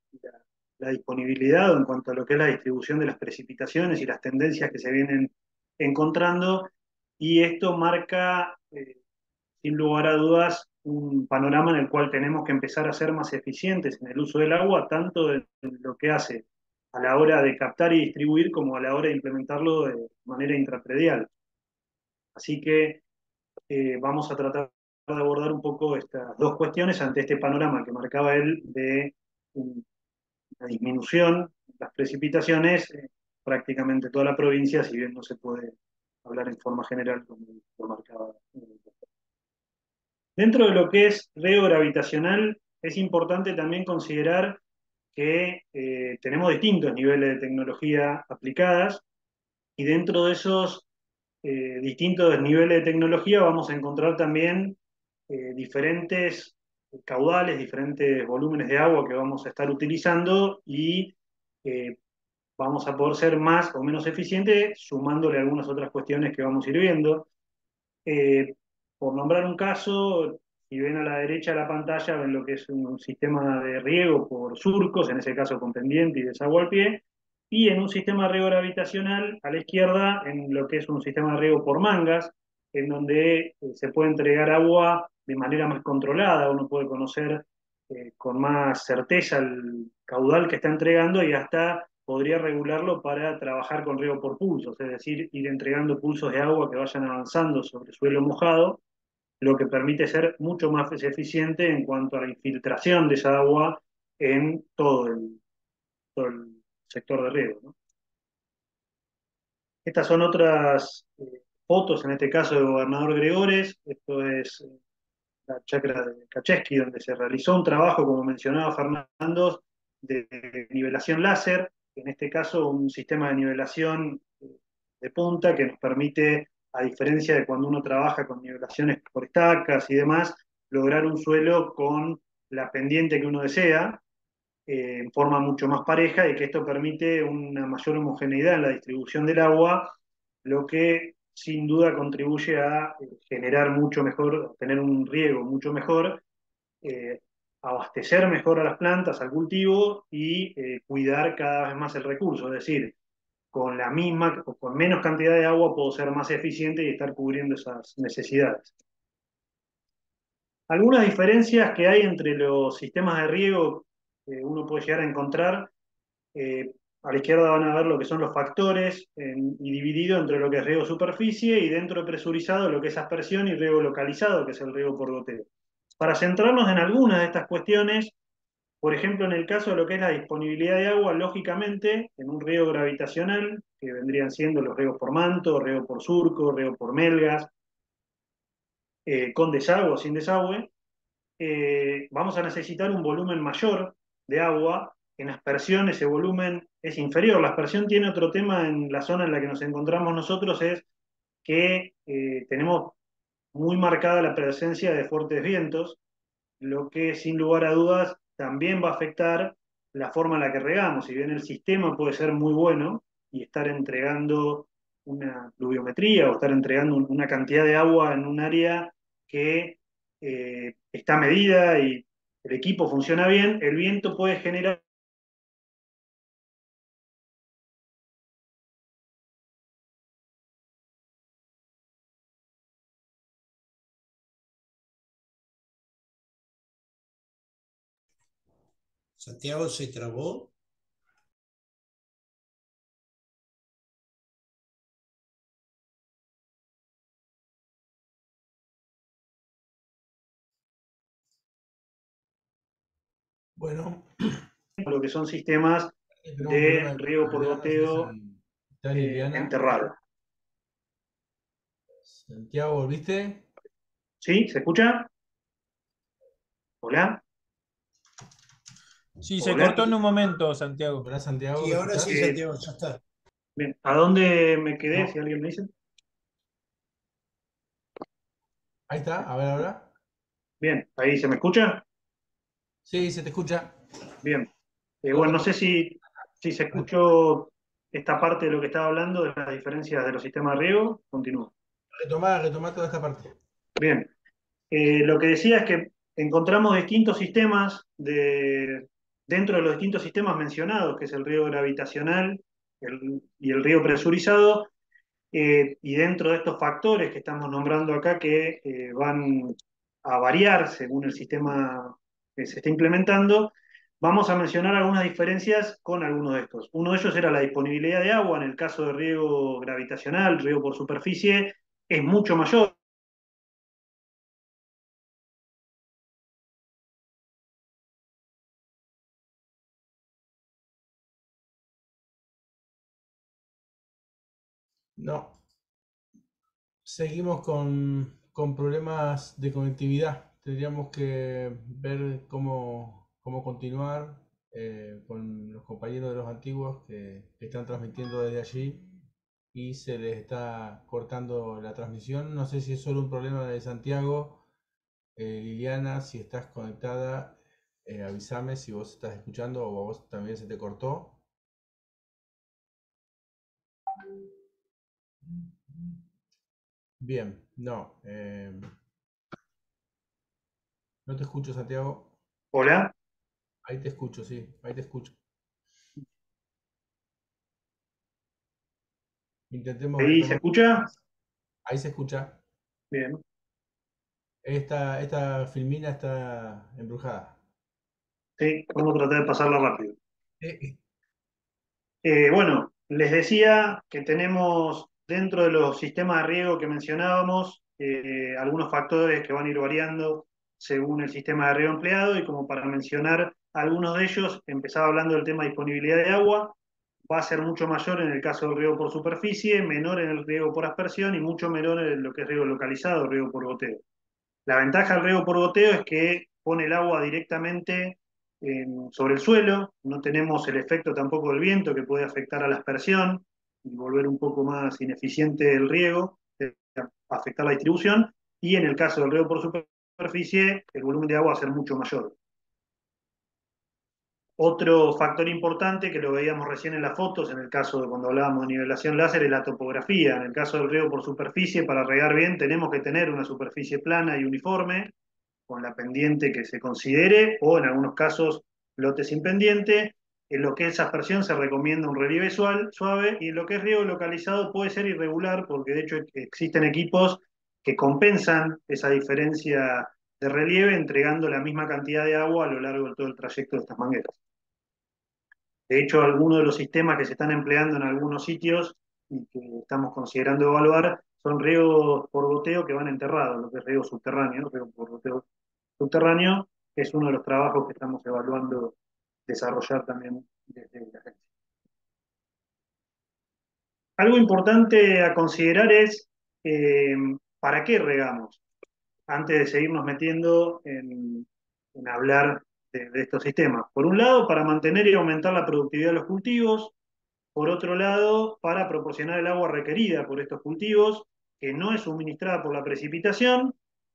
A: la disponibilidad o en cuanto a lo que es la distribución de las precipitaciones y las tendencias que se vienen encontrando, y esto marca, sin lugar a dudas, un panorama en el cual tenemos que empezar a ser más eficientes en el uso del agua, tanto en lo que hace a la hora de captar y distribuir como a la hora de implementarlo de manera intrapredial. Así que vamos a tratar de abordar un poco estas dos cuestiones ante este panorama que marcaba él de una disminución de las precipitaciones prácticamente toda la provincia, si bien no se puede hablar en forma general como lo marcaba. Dentro de lo que es riego gravitacional, es importante también considerar que tenemos distintos niveles de tecnología aplicadas y dentro de esos distintos niveles de tecnología vamos a encontrar también diferentes caudales, diferentes volúmenes de agua que vamos a estar utilizando y eh, vamos a poder ser más o menos eficientes sumándole algunas otras cuestiones que vamos a ir viendo. Eh, por nombrar un caso, si ven a la derecha de la pantalla, ven lo que es un sistema de riego por surcos, en ese caso con pendiente y desagüe al pie, y en un sistema de riego gravitacional a la izquierda, en lo que es un sistema de riego por mangas, en donde se puede entregar agua de manera más controlada, uno puede conocer con más certeza el caudal que está entregando y hasta podría regularlo para trabajar con riego por pulsos, es decir, ir entregando pulsos de agua que vayan avanzando sobre suelo mojado, lo que permite ser mucho más eficiente en cuanto a la infiltración de esa agua en todo el sector de riego, ¿no? Estas son otras fotos, en este caso de Gobernador Gregores. Esto es la chacra de Kacheski, donde se realizó un trabajo, como mencionaba Fernando, de nivelación láser, en este caso un sistema de nivelación de punta que nos permite, a diferencia de cuando uno trabaja con nivelaciones por estacas y demás, lograr un suelo con la pendiente que uno desea, en forma mucho más pareja y que esto permite una mayor homogeneidad en la distribución del agua, lo que sin duda contribuye a generar mucho mejor, tener un riego mucho mejor, eh, abastecer mejor a las plantas, al cultivo y cuidar cada vez más el recurso. Es decir, con la misma o con menos cantidad de agua puedo ser más eficiente y estar cubriendo esas necesidades. Algunas diferencias que hay entre los sistemas de riego que uno puede llegar a encontrar, eh, a la izquierda van a ver lo que son los factores y dividido entre lo que es riego superficie y dentro presurizado lo que es aspersión y riego localizado, que es el riego por goteo. Para centrarnos en algunas de estas cuestiones, por ejemplo, en el caso de lo que es la disponibilidad de agua, lógicamente, en un riego gravitacional, que vendrían siendo los riegos por manto, riego por surco, riego por melgas, con desagüe o sin desagüe, vamos a necesitar un volumen mayor de agua. En aspersión ese volumen es inferior. La aspersión tiene otro tema en la zona en la que nos encontramos nosotros, es que tenemos muy marcada la presencia de fuertes vientos, lo que sin lugar a dudas también va a afectar la forma en la que regamos. Si bien el sistema puede ser muy bueno y estar entregando una pluviometría o estar entregando una cantidad de agua en un área que está medida y el equipo funciona bien, el viento puede generar.
D: Santiago se trabó.
C: Bueno,
A: Lo que son sistemas
C: tenemos un problema
A: de
C: de
A: riego por
C: conectividad, no sé
A: goteo
C: si está Liliana.
A: enterrado.
C: Santiago, ¿volviste?
A: ¿Sí? ¿Se escucha? ¿Hola?
C: Sí, se
A: ¿Hola?
C: cortó en un momento, Santiago. Hola, Santiago,
D: Y
C: ¿me
D: ahora sí,
C: escuchás?
D: Santiago, ya está.
A: Bien, ¿a dónde me quedé?
C: No.
A: Si alguien me dice.
C: Ahí está, a ver ahora.
A: Bien, ¿ahí se me escucha?
C: Sí, se te escucha.
A: Bien. Bueno,
C: Todo
A: no sé si se escuchó esta parte de lo que estaba hablando, de las diferencias de los sistemas de riego. Continúo.
C: retomar toda esta parte.
A: Bien. Lo que decía es que encontramos distintos sistemas dentro de los distintos sistemas mencionados, que es el riego gravitacional y el riego presurizado, y dentro de estos factores que estamos nombrando acá que van a variar según el sistema que se está implementando, vamos a mencionar algunas diferencias con algunos de estos. Uno de ellos era la disponibilidad de agua. En el caso de riego gravitacional, riego por superficie, es mucho mayor.
C: No, seguimos con problemas de conectividad. Tendríamos que ver cómo continuar con los compañeros de los antiguos que están transmitiendo desde allí y se les está cortando la transmisión. No sé si es solo un problema de Santiago. Liliana, si estás conectada, avísame si vos estás escuchando o a vos también se te cortó. Bien, no. No te escucho, Santiago.
A: Hola,
C: Ahí te escucho, sí, ahí te escucho. Intentemos
A: ¿ahí se
C: retomar.
A: escucha?
C: Ahí se escucha.
A: Bien.
C: Esta filmina está embrujada.
A: Sí, vamos a tratar de pasarla rápido.
C: Eh,
A: Bueno, les decía que tenemos dentro de los sistemas de riego que mencionábamos algunos factores que van a ir variando según el sistema de riego empleado y como para mencionar algunos de ellos, empezaba hablando del tema de disponibilidad de agua, va a ser mucho mayor en el caso del riego por superficie, menor en el riego por aspersión y mucho menor en lo que es riego localizado, riego por goteo. La ventaja del riego por goteo es que pone el agua directamente sobre el suelo, no tenemos el efecto tampoco del viento que puede afectar a la aspersión y volver un poco más ineficiente el riego, afectar la distribución, y en el caso del riego por superficie, el volumen de agua va a ser mucho mayor. Otro factor importante que lo veíamos recién en las fotos, en el caso de cuando hablábamos de nivelación láser, es la topografía. En el caso del riego por superficie, para regar bien tenemos que tener una superficie plana y uniforme, con la pendiente que se considere, o en algunos casos lote sin pendiente. En lo que es aspersión se recomienda un relieve suave, y en lo que es riego localizado puede ser irregular, porque de hecho existen equipos que compensan esa diferencia de relieve entregando la misma cantidad de agua a lo largo de todo el trayecto de estas mangueras. De hecho, algunos de los sistemas que se están empleando en algunos sitios y que estamos considerando evaluar son riegos por goteo que van enterrados, lo que es riego subterráneo, riego por goteo subterráneo, que es uno de los trabajos que estamos evaluando desarrollar también desde la agencia. Algo importante a considerar es ¿para qué regamos? Antes de seguirnos metiendo en hablar de estos sistemas. Por un lado, para mantener y aumentar la productividad de los cultivos. Por otro lado, para proporcionar el agua requerida por estos cultivos, que no es suministrada por la precipitación.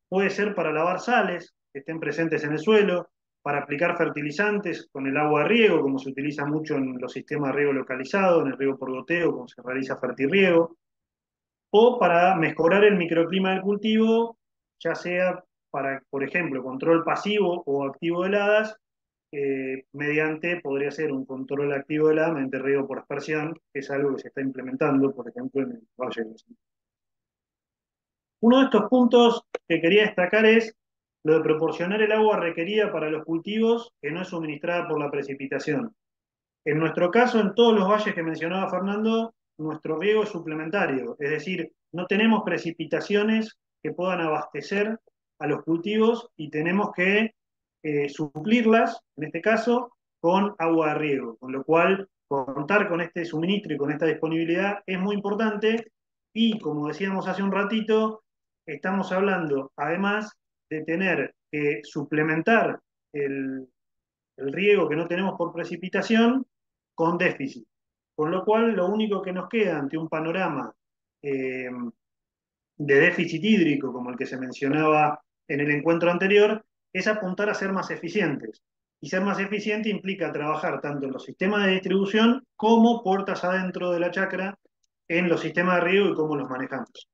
A: Puede ser para lavar sales que estén presentes en el suelo, para aplicar fertilizantes con el agua de riego, como se utiliza mucho en los sistemas de riego localizado, en el riego por goteo, como se realiza fertirriego, o para mejorar el microclima del cultivo, ya sea para, por ejemplo, control pasivo o activo de heladas, mediante, podría ser un control activo de heladas mediante riego por aspersión, que es algo que se está implementando, por ejemplo, en el Valle de los Andes. Uno de estos puntos que quería destacar es lo de proporcionar el agua requerida para los cultivos que no es suministrada por la precipitación. En nuestro caso, en todos los valles que mencionaba Fernando, nuestro riego es suplementario, es decir, no tenemos precipitaciones que puedan abastecer a los cultivos y tenemos que suplirlas, en este caso, con agua de riego, con lo cual contar con este suministro y con esta disponibilidad es muy importante y, como decíamos hace un ratito, estamos hablando además de tener que suplementar el riego que no tenemos por precipitación con déficit. Con lo cual, lo único que nos queda ante un panorama eh, de déficit hídrico, como el que se mencionaba en el encuentro anterior, es apuntar a ser más eficientes. Y ser más eficiente implica trabajar tanto en los sistemas de distribución como puertas adentro de la chacra en los sistemas de riego y cómo los manejamos.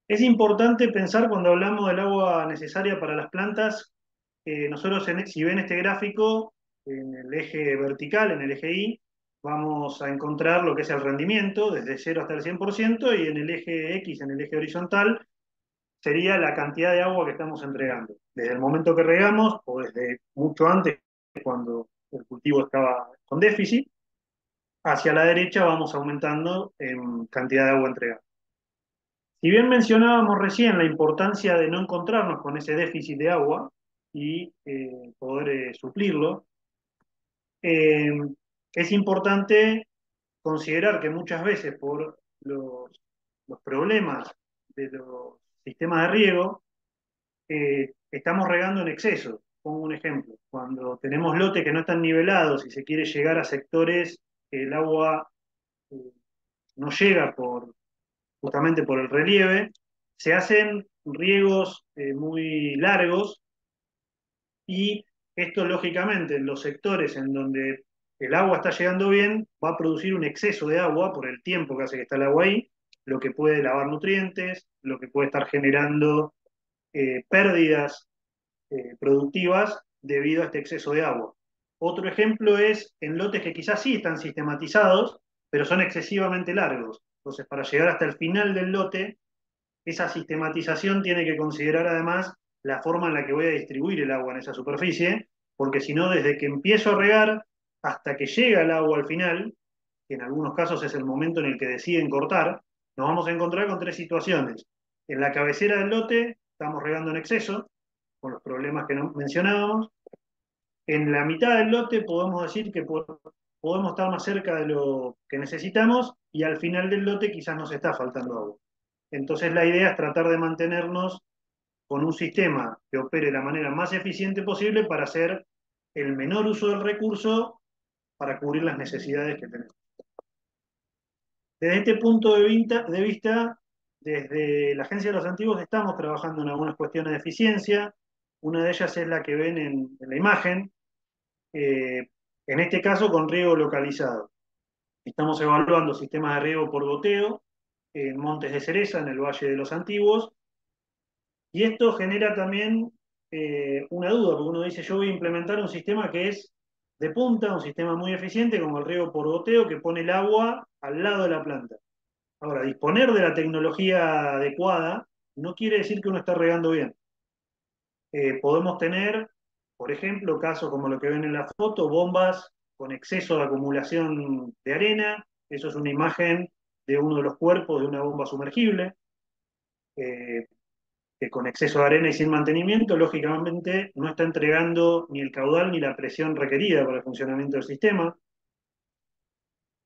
A: Es importante pensar cuando hablamos del agua necesaria para las plantas. Nosotros, si ven este gráfico, en el eje vertical, en el eje Y, vamos a encontrar lo que es el rendimiento desde 0 hasta el 100%, y en el eje X, en el eje horizontal, sería la cantidad de agua que estamos entregando. Desde el momento que regamos, o desde mucho antes, cuando el cultivo estaba con déficit, hacia la derecha vamos aumentando en cantidad de agua entregada. Si bien mencionábamos recién la importancia de no encontrarnos con ese déficit de agua y poder suplirlo, eh, es importante considerar que muchas veces por los problemas de los sistemas de riego, estamos regando en exceso. Pongo un ejemplo. Cuando tenemos lotes que no están nivelados y se quiere llegar a sectores que el agua eh, no llega justamente por el relieve, se hacen riegos muy largos, y esto lógicamente en los sectores en donde el agua está llegando bien va a producir un exceso de agua por el tiempo que hace que está el agua ahí, lo que puede lavar nutrientes, lo que puede estar generando pérdidas productivas debido a este exceso de agua. Otro ejemplo es en lotes que quizás sí están sistematizados, pero son excesivamente largos. Entonces, para llegar hasta el final del lote, esa sistematización tiene que considerar además la forma en la que voy a distribuir el agua en esa superficie, porque si no, desde que empiezo a regar hasta que llega el agua al final, que en algunos casos es el momento en el que deciden cortar, nos vamos a encontrar con tres situaciones. En la cabecera del lote estamos regando en exceso, con los problemas que mencionábamos. En la mitad del lote podemos decir que podemos estar más cerca de lo que necesitamos, y al final del lote quizás nos está faltando agua. Entonces la idea es tratar de mantenernos con un sistema que opere de la manera más eficiente posible para hacer el menor uso del recurso para cubrir las necesidades que tenemos. Desde este punto de vista, desde la Agencia de los Antiguos estamos trabajando en algunas cuestiones de eficiencia. Una de ellas es la que ven en la imagen. eh, en este caso con riego localizado. Estamos evaluando sistemas de riego por goteo en Montes de Cereza, en el Valle de los Antiguos, y esto genera también una duda, porque uno dice, yo voy a implementar un sistema que es de punta, un sistema muy eficiente como el riego por goteo, que pone el agua al lado de la planta. Ahora, disponer de la tecnología adecuada no quiere decir que uno está regando bien. Podemos tener, por ejemplo, casos como lo que ven en la foto, bombas con exceso de acumulación de arena. Eso es una imagen de uno de los cuerpos de una bomba sumergible, eh, que con exceso de arena y sin mantenimiento, lógicamente no está entregando ni el caudal ni la presión requerida para el funcionamiento del sistema.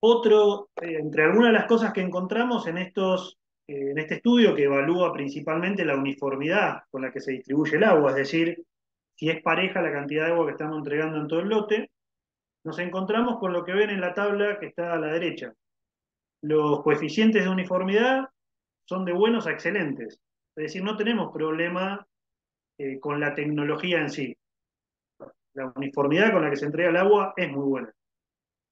A: Entre algunas de las cosas que encontramos en este estudio, que evalúa principalmente la uniformidad con la que se distribuye el agua, es decir, si es pareja la cantidad de agua que estamos entregando en todo el lote, nos encontramos con lo que ven en la tabla que está a la derecha. Los coeficientes de uniformidad son de buenos a excelentes, es decir, no tenemos problema con la tecnología en sí. La uniformidad con la que se entrega el agua es muy buena.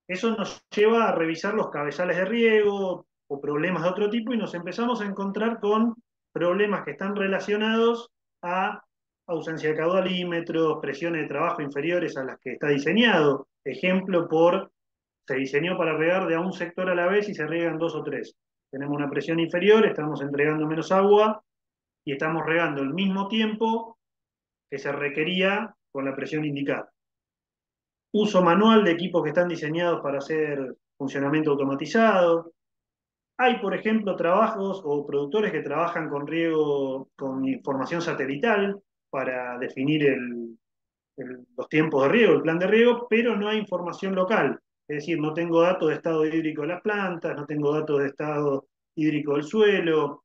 A: Eso nos lleva a revisar los cabezales de riego o problemas de otro tipo y nos empezamos a encontrar con problemas que están relacionados a ausencia de caudalímetros, presiones de trabajo inferiores a las que está diseñado. Ejemplo, se diseñó para regar de a un sector a la vez y se riegan dos o tres. Tenemos una presión inferior, estamos entregando menos agua y estamos regando el mismo tiempo que se requería con la presión indicada. Uso manual de equipos que están diseñados para hacer funcionamiento automatizado. Hay, por ejemplo, trabajos o productores que trabajan con riego, con información satelital para definir los tiempos de riego, el plan de riego, pero no hay información local. Es decir, no tengo datos de estado hídrico de las plantas, no tengo datos de estado hídrico del suelo,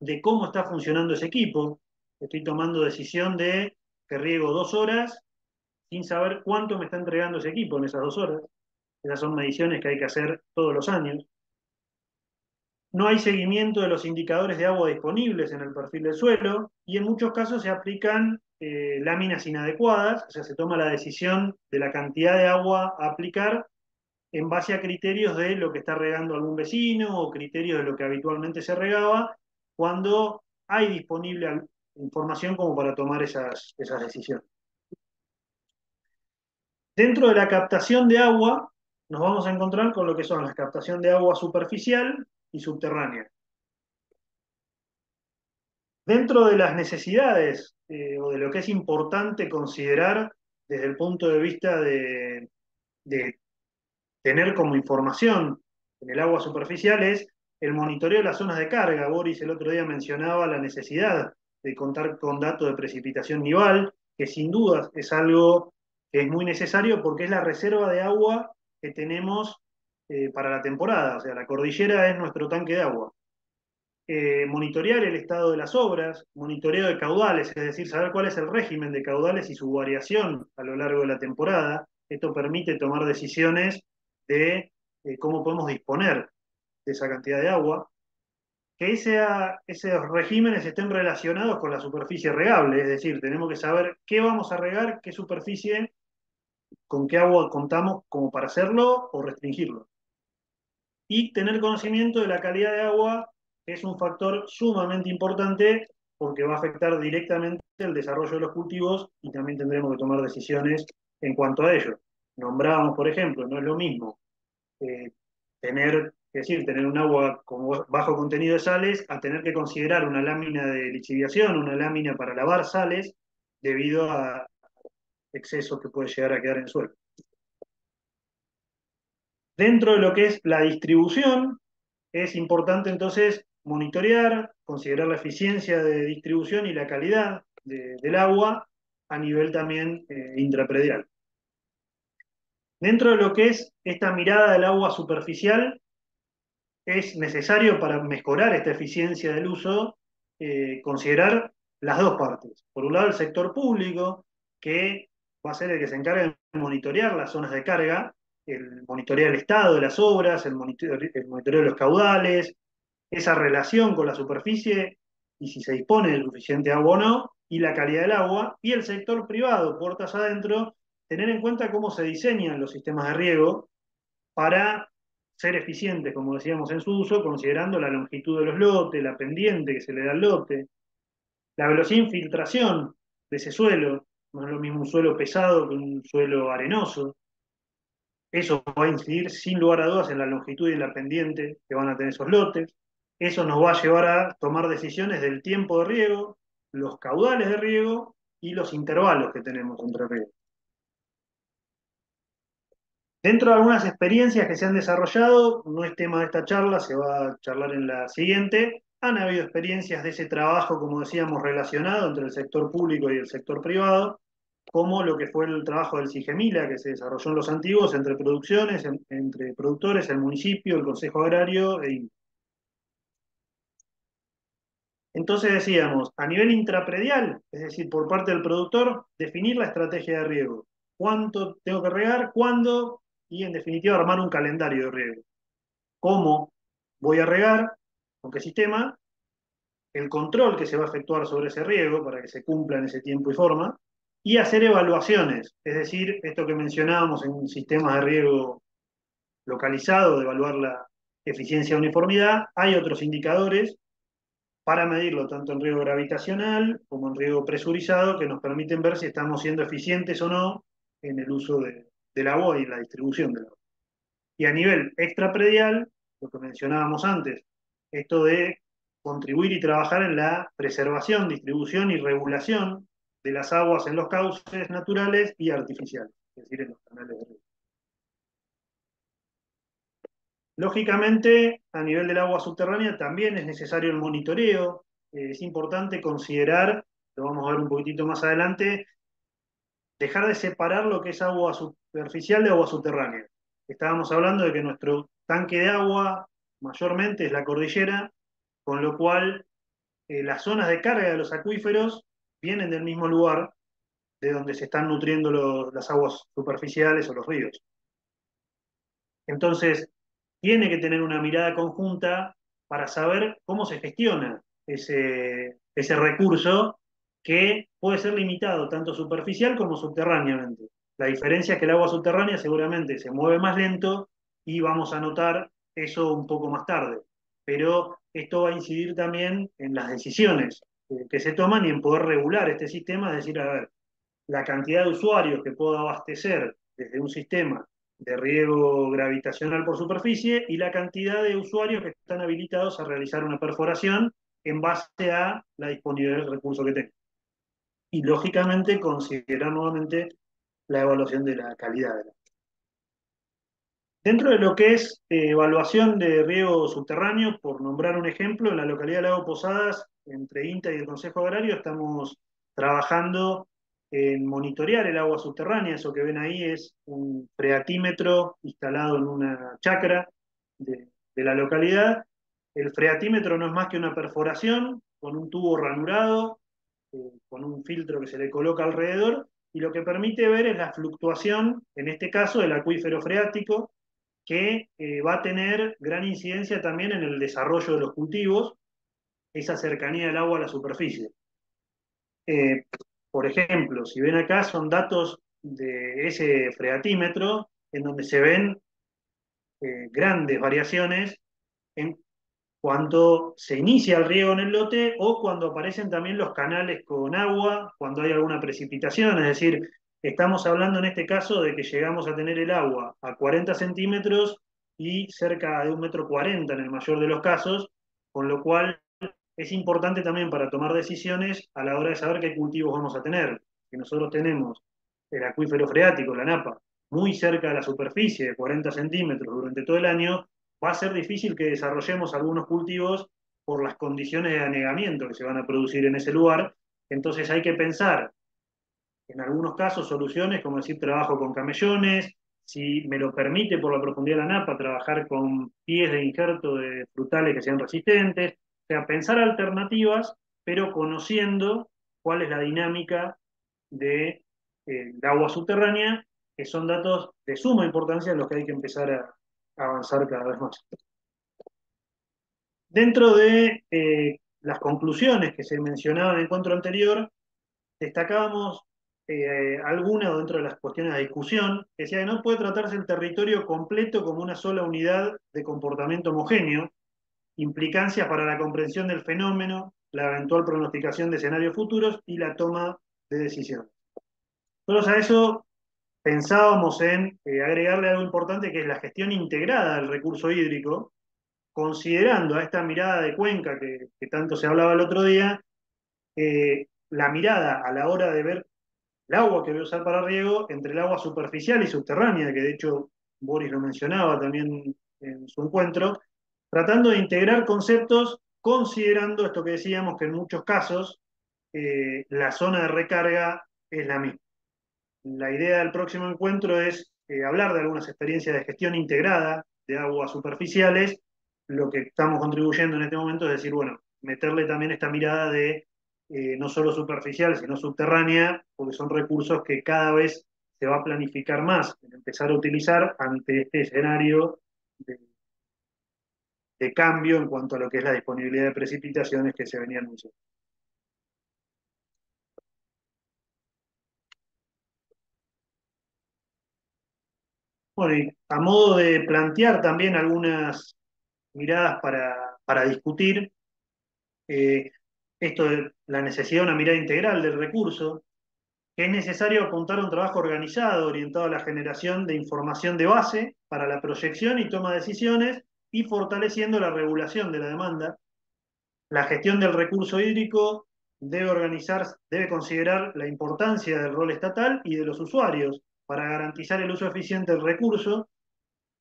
A: de cómo está funcionando ese equipo. Estoy tomando decisión de que riego 2 horas sin saber cuánto me está entregando ese equipo en esas 2 horas. Esas son mediciones que hay que hacer todos los años. No hay seguimiento de los indicadores de agua disponibles en el perfil del suelo y en muchos casos se aplican láminas inadecuadas, o sea, se toma la decisión de la cantidad de agua a aplicar en base a criterios de lo que está regando algún vecino o criterios de lo que habitualmente se regaba, cuando hay disponible información como para tomar esas decisiones. Dentro de la captación de agua, nos vamos a encontrar con lo que son la captación de agua superficial y subterránea. Dentro de las necesidades o de lo que es importante considerar desde el punto de vista de tener como información en el agua superficial es el monitoreo de las zonas de carga. Boris el otro día mencionaba la necesidad de contar con datos de precipitación nival, que sin duda es algo que es muy necesario porque es la reserva de agua que tenemos para la temporada. O sea, la cordillera es nuestro tanque de agua. Monitorear el estado de las obras, monitoreo de caudales, es decir, saber cuál es el régimen de caudales y su variación a lo largo de la temporada. Esto permite tomar decisiones de cómo podemos disponer de esa cantidad de agua. Que esos regímenes estén relacionados con la superficie regable, es decir, tenemos que saber qué vamos a regar, qué superficie, con qué agua contamos como para hacerlo o restringirlo. Y tener conocimiento de la calidad de agua, que es un factor sumamente importante porque va a afectar directamente el desarrollo de los cultivos y también tendremos que tomar decisiones en cuanto a ello. Nombrábamos, por ejemplo, no es lo mismo eh, tener un agua con bajo contenido de sales a tener que considerar una lámina de lixiviación, una lámina para lavar sales, debido a excesos que puede llegar a quedar en el suelo. Dentro de lo que es la distribución, es importante entonces monitorear, considerar la eficiencia de distribución y la calidad del agua a nivel también intrapredial. Dentro de lo que es esta mirada del agua superficial, es necesario para mejorar esta eficiencia del uso considerar las dos partes. Por un lado, el sector público, que va a ser el que se encarga de monitorear las zonas de carga, el monitorear el estado de las obras, el monitoreo de los caudales, esa relación con la superficie y si se dispone de suficiente agua o no, y la calidad del agua, y el sector privado, puertas adentro, tener en cuenta cómo se diseñan los sistemas de riego para ser eficientes, como decíamos, en su uso, considerando la longitud de los lotes, la pendiente que se le da al lote, la velocidad de infiltración de ese suelo, no es lo mismo un suelo pesado que un suelo arenoso. Eso va a incidir sin lugar a dudas en la longitud y en la pendiente que van a tener esos lotes. Eso nos va a llevar a tomar decisiones del tiempo de riego, los caudales de riego y los intervalos que tenemos entre riego. Dentro de algunas experiencias que se han desarrollado, no es tema de esta charla, se va a charlar en la siguiente, han habido experiencias de ese trabajo, como decíamos, relacionado entre el sector público y el sector privado, como lo que fue el trabajo del SIGEMILA, que se desarrolló en los antiguos entre producciones, entre productores, el municipio, el Consejo Agrario e INTA. Entonces decíamos, a nivel intrapredial, es decir, por parte del productor, definir la estrategia de riego. ¿Cuánto tengo que regar? ¿Cuándo? Y en definitiva armar un calendario de riego. ¿Cómo voy a regar? ¿Con qué sistema? El control que se va a efectuar sobre ese riego para que se cumpla en ese tiempo y forma, y hacer evaluaciones, es decir, esto que mencionábamos en sistemas de riego localizado, de evaluar la eficiencia de uniformidad, hay otros indicadores para medirlo tanto en riego gravitacional como en riego presurizado que nos permiten ver si estamos siendo eficientes o no en el uso del agua y la distribución del agua. Y a nivel extrapredial, lo que mencionábamos antes, esto de contribuir y trabajar en la preservación, distribución y regulación de las aguas en los cauces naturales y artificiales, es decir, en los canales de riego. Lógicamente, a nivel del agua subterránea también es necesario el monitoreo. Es importante considerar, lo vamos a ver un poquitito más adelante, dejar de separar lo que es agua superficial de agua subterránea. Estábamos hablando de que nuestro tanque de agua mayormente es la cordillera, con lo cual las zonas de carga de los acuíferos vienen del mismo lugar de donde se están nutriendo las aguas superficiales o los ríos. Entonces, tiene que tener una mirada conjunta para saber cómo se gestiona ese recurso que puede ser limitado tanto superficial como subterráneamente. La diferencia es que el agua subterránea seguramente se mueve más lento y vamos a notar eso un poco más tarde. Pero esto va a incidir también en las decisiones que se toman y en poder regular este sistema, es decir, a ver, la cantidad de usuarios que puedo abastecer desde un sistema de riego gravitacional por superficie y la cantidad de usuarios que están habilitados a realizar una perforación en base a la disponibilidad del recurso que tengo. Y lógicamente considerar nuevamente la evaluación de la calidad del agua. Dentro de lo que es evaluación de riego subterráneo, por nombrar un ejemplo, en la localidad de Lago Posadas, entre INTA y el Consejo Agrario, estamos trabajando en monitorear el agua subterránea. Eso que ven ahí es un freatímetro instalado en una chacra de la localidad. El freatímetro no es más que una perforación con un tubo ranurado, con un filtro que se le coloca alrededor, y lo que permite ver es la fluctuación, en este caso, del acuífero freático, que va a tener gran incidencia también en el desarrollo de los cultivos, esa cercanía del agua a la superficie. Eh, por ejemplo, si ven acá, son datos de ese freatímetro en donde se ven grandes variaciones en cuando se inicia el riego en el lote o cuando aparecen también los canales con agua, cuando hay alguna precipitación, es decir, estamos hablando en este caso de que llegamos a tener el agua a 40 centímetros y cerca de 1,40 m en el mayor de los casos, con lo cual es importante también para tomar decisiones a la hora de saber qué cultivos vamos a tener. Si nosotros tenemos el acuífero freático, la napa, muy cerca de la superficie, de 40 centímetros durante todo el año, va a ser difícil que desarrollemos algunos cultivos por las condiciones de anegamiento que se van a producir en ese lugar. Entonces hay que pensar, en algunos casos, soluciones como decir trabajo con camellones, si me lo permite por la profundidad de la napa, trabajar con pies de injerto de frutales que sean resistentes. O sea, pensar alternativas, pero conociendo cuál es la dinámica de agua subterránea, que son datos de suma importancia en los que hay que empezar a avanzar cada vez más. Dentro de las conclusiones que se mencionaban en el encuentro anterior, destacábamos alguna dentro de las cuestiones de discusión, que decía que no puede tratarse el territorio completo como una sola unidad de comportamiento homogéneo, implicancias para la comprensión del fenómeno, la eventual pronosticación de escenarios futuros y la toma de decisiones. Nosotros a eso pensábamos en agregarle algo importante que es la gestión integrada del recurso hídrico, considerando a esta mirada de Cuenca que tanto se hablaba el otro día, la mirada a la hora de ver el agua que voy a usar para riego entre el agua superficial y subterránea, que de hecho Boris lo mencionaba también en su encuentro, tratando de integrar conceptos, considerando esto que decíamos que en muchos casos la zona de recarga es la misma. La idea del próximo encuentro es hablar de algunas experiencias de gestión integrada de aguas superficiales. Lo que estamos contribuyendo en este momento es decir, bueno, meterle también esta mirada de no solo superficial, sino subterránea, porque son recursos que cada vez se va a planificar más, en empezar a utilizar ante este escenario de, de cambio en cuanto a lo que es la disponibilidad de precipitaciones que se venía anunciando. Bueno, y a modo de plantear también algunas miradas para discutir, eh, esto de la necesidad de una mirada integral del recurso, que es necesario apuntar a un trabajo organizado orientado a la generación de información de base para la proyección y toma de decisiones y fortaleciendo la regulación de la demanda. La gestión del recurso hídrico debe considerar la importancia del rol estatal y de los usuarios para garantizar el uso eficiente del recurso.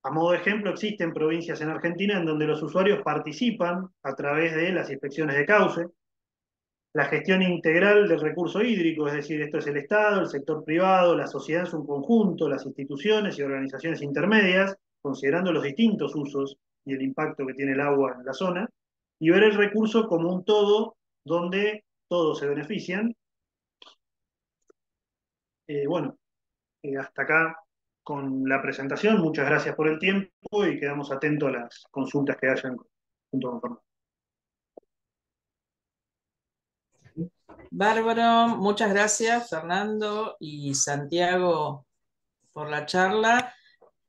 A: A modo de ejemplo, existen provincias en Argentina en donde los usuarios participan a través de las inspecciones de cauce, la gestión integral del recurso hídrico, es decir, esto es el Estado, el sector privado, la sociedad en su conjunto, las instituciones y organizaciones intermedias, considerando los distintos usos y el impacto que tiene el agua en la zona, y ver el recurso como un todo donde todos se benefician. Bueno, hasta acá con la presentación. Muchas gracias por el tiempo y quedamos atentos a las consultas que hayan junto con Fernando.
B: Bárbaro, muchas gracias Fernando y Santiago por la charla.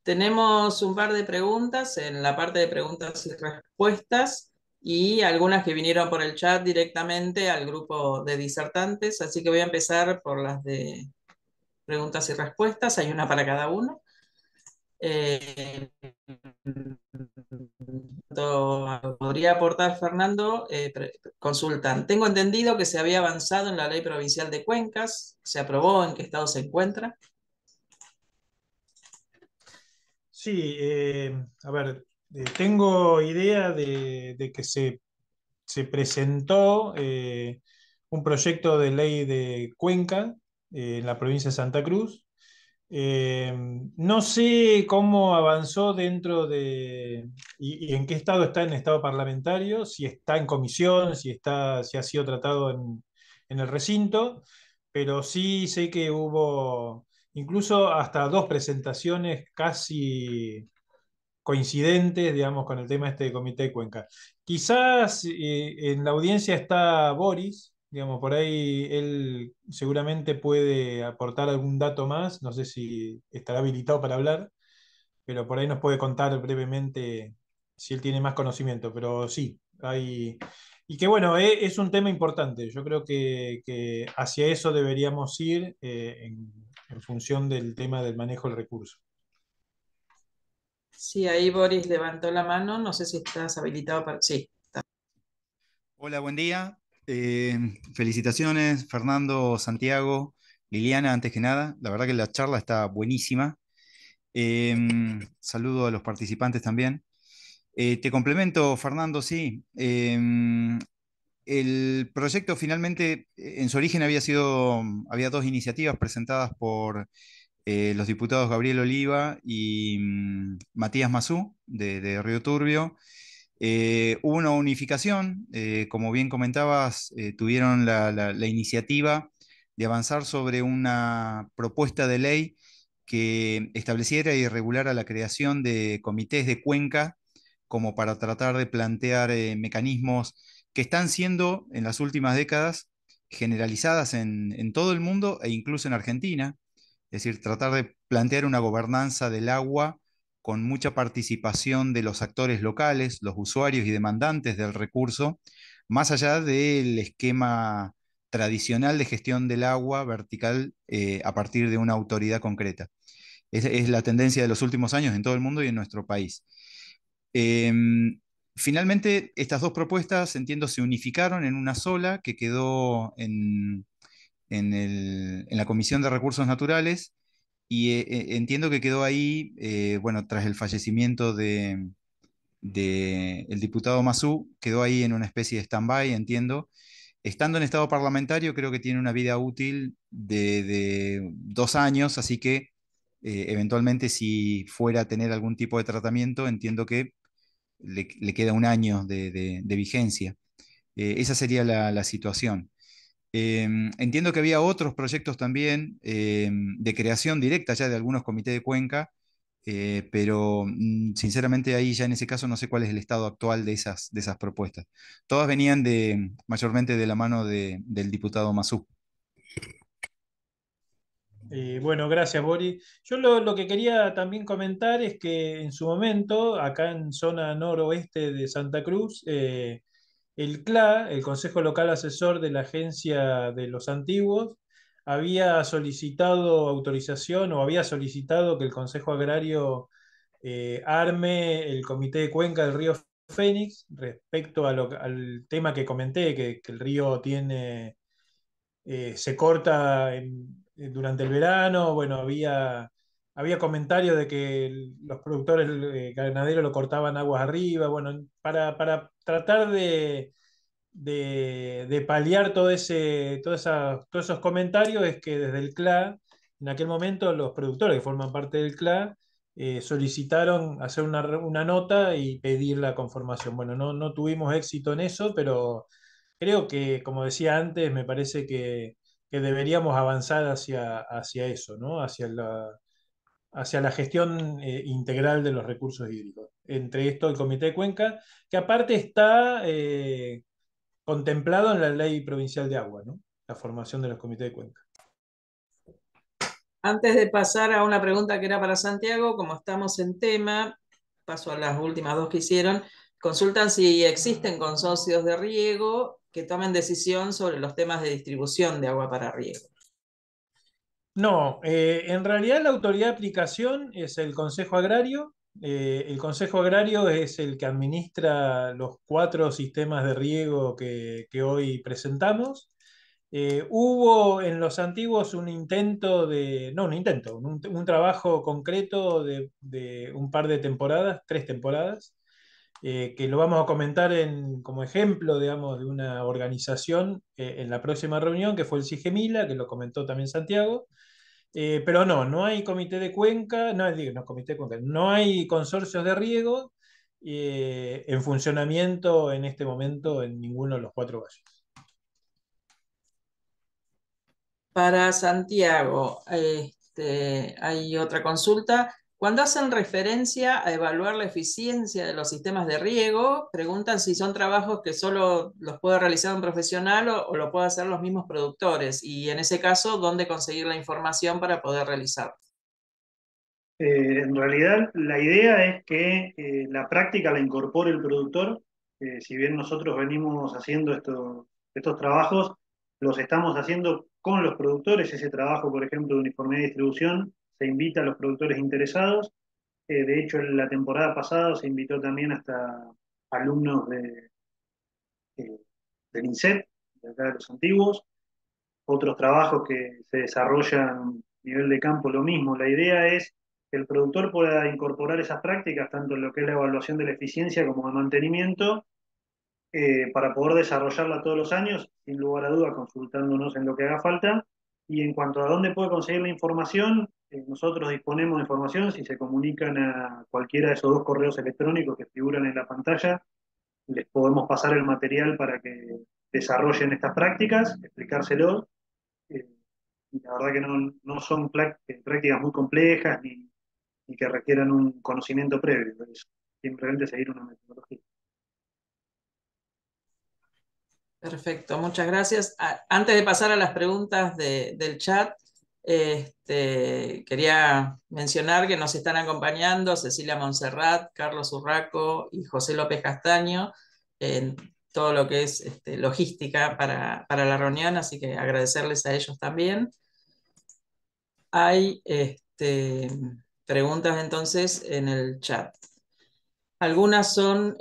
B: Tenemos un par de preguntas en la parte de preguntas y respuestas y algunas que vinieron por el chat directamente al grupo de disertantes, así que voy a empezar por las de preguntas y respuestas, hay una para cada uno. Podría aportar Fernando, consultan. Tengo entendido que se había avanzado en la ley provincial de cuencas, ¿se aprobó? ¿En qué estado se encuentra?
C: Sí, a ver, tengo idea de que se presentó un proyecto de ley de Cuenca en la provincia de Santa Cruz. No sé cómo avanzó dentro de y en qué estado está en estado parlamentario, si está en comisión, si ha sido tratado en el recinto, pero sí sé que hubo incluso hasta dos presentaciones casi coincidentes, digamos, con el tema este de Comité de Cuenca. Quizás en la audiencia está Boris, digamos, por ahí él seguramente puede aportar algún dato más, no sé si estará habilitado para hablar, pero por ahí nos puede contar brevemente si él tiene más conocimiento, pero sí, hay... Y que bueno, es un tema importante, yo creo que hacia eso deberíamos ir en función del tema del manejo del recurso.
B: Sí, ahí Boris levantó la mano, no sé si estás habilitado para... Sí.
E: Hola, buen día. Felicitaciones, Fernando, Santiago, Liliana, antes que nada. La verdad que la charla está buenísima. Saludo a los participantes también. Te complemento, Fernando, sí. El proyecto finalmente, en su origen había dos iniciativas presentadas por los diputados Gabriel Oliva y Matías Mazú, de Río Turbio. Hubo una unificación, como bien comentabas, tuvieron la iniciativa de avanzar sobre una propuesta de ley que estableciera y regulara la creación de comités de cuenca como para tratar de plantear mecanismos que están siendo en las últimas décadas generalizadas en todo el mundo e incluso en Argentina. Es decir, tratar de plantear una gobernanza del agua con mucha participación de los actores locales, los usuarios y demandantes del recurso, más allá del esquema tradicional de gestión del agua vertical a partir de una autoridad concreta. Es la tendencia de los últimos años en todo el mundo y en nuestro país. Em, Finalmente, estas dos propuestas, entiendo, se unificaron en una sola que quedó en la Comisión de Recursos Naturales y entiendo que quedó ahí, bueno, tras el fallecimiento de el diputado Mazú, quedó ahí en una especie de stand-by, entiendo. Estando en estado parlamentario, creo que tiene una vida útil de 2 años, así que eventualmente si fuera a tener algún tipo de tratamiento, entiendo que le queda un año de vigencia. Esa sería la situación. Entiendo que había otros proyectos también de creación directa ya de algunos comités de cuenca, pero sinceramente ahí ya en ese caso no sé cuál es el estado actual de esas propuestas. Todas venían mayormente de la mano del diputado Mazú.
C: Bueno, gracias, Boris. Yo lo que quería también comentar es que en su momento, acá en zona noroeste de Santa Cruz, el CLA, el Consejo Local Asesor de la Agencia de los Antiguos, había solicitado autorización o había solicitado que el Consejo Agrario arme el Comité de Cuenca del Río Fénix respecto al tema que comenté, que el río se corta durante el verano. Bueno, había comentarios de que los productores ganaderos lo cortaban aguas arriba. Bueno, para tratar de paliar todos esos comentarios es que desde el CLA, en aquel momento los productores que forman parte del CLA solicitaron hacer una nota y pedir la conformación. Bueno, no tuvimos éxito en eso, pero creo que, como decía antes, me parece que deberíamos avanzar hacia eso, ¿no? Hacia la gestión integral de los recursos hídricos. Entre esto, el Comité de Cuenca, que aparte está contemplado en la Ley Provincial de Agua, ¿no? La formación de los comités de cuenca.
B: Antes de pasar a una pregunta que era para Santiago, como estamos en tema, paso a las últimas dos que hicieron, consultan si existen consorcios de riego que tomen decisión sobre los temas de distribución de agua para riego.
C: No, en realidad la autoridad de aplicación es el Consejo Agrario. El Consejo Agrario es el que administra los 4 sistemas de riego que hoy presentamos. Hubo en los antiguos un intento no un intento, un trabajo concreto de un par de temporadas, 3 temporadas, que lo vamos a comentar como ejemplo, digamos, de una organización en la próxima reunión, que fue el SIGEMILA, que lo comentó también Santiago. Pero no hay comité de cuenca, no comité de cuenca, no hay consorcios de riego en funcionamiento en este momento en ninguno de los 4 valles.
B: Para Santiago, hay otra consulta. Cuando hacen referencia a evaluar la eficiencia de los sistemas de riego, preguntan si son trabajos que solo los puede realizar un profesional o lo puede hacer los mismos productores. Y en ese caso, ¿dónde conseguir la información para poder realizarlo?
A: En realidad, la idea es que la práctica la incorpore el productor. Si bien nosotros venimos haciendo estos trabajos, los estamos haciendo con los productores. Ese trabajo, por ejemplo, de uniformidad de distribución, se invita a los productores interesados. De hecho, en la temporada pasada se invitó también hasta alumnos eh, del INSEP, de acá de los antiguos. Otros trabajos que se desarrollan a nivel de campo, lo mismo. La idea es que el productor pueda incorporar esas prácticas, tanto en lo que es la evaluación de la eficiencia como de mantenimiento, para poder desarrollarla todos los años, sin lugar a duda, consultándonos en lo que haga falta. Y en cuanto a dónde puede conseguir la información, nosotros disponemos de información. Si se comunican a cualquiera de esos 2 correos electrónicos que figuran en la pantalla, les podemos pasar el material para que desarrollen estas prácticas, explicárselos. eh, y la verdad que no son prácticas muy complejas ni que requieran un conocimiento previo. Es simplemente seguir una metodología.
B: Perfecto, muchas gracias. Antes de pasar a las preguntas del chat, quería mencionar que nos están acompañando Cecilia Montserrat, Carlos Urraco y José López Castaño en todo lo que es logística para la reunión, así que agradecerles a ellos también. Hay preguntas entonces en el chat. Algunas son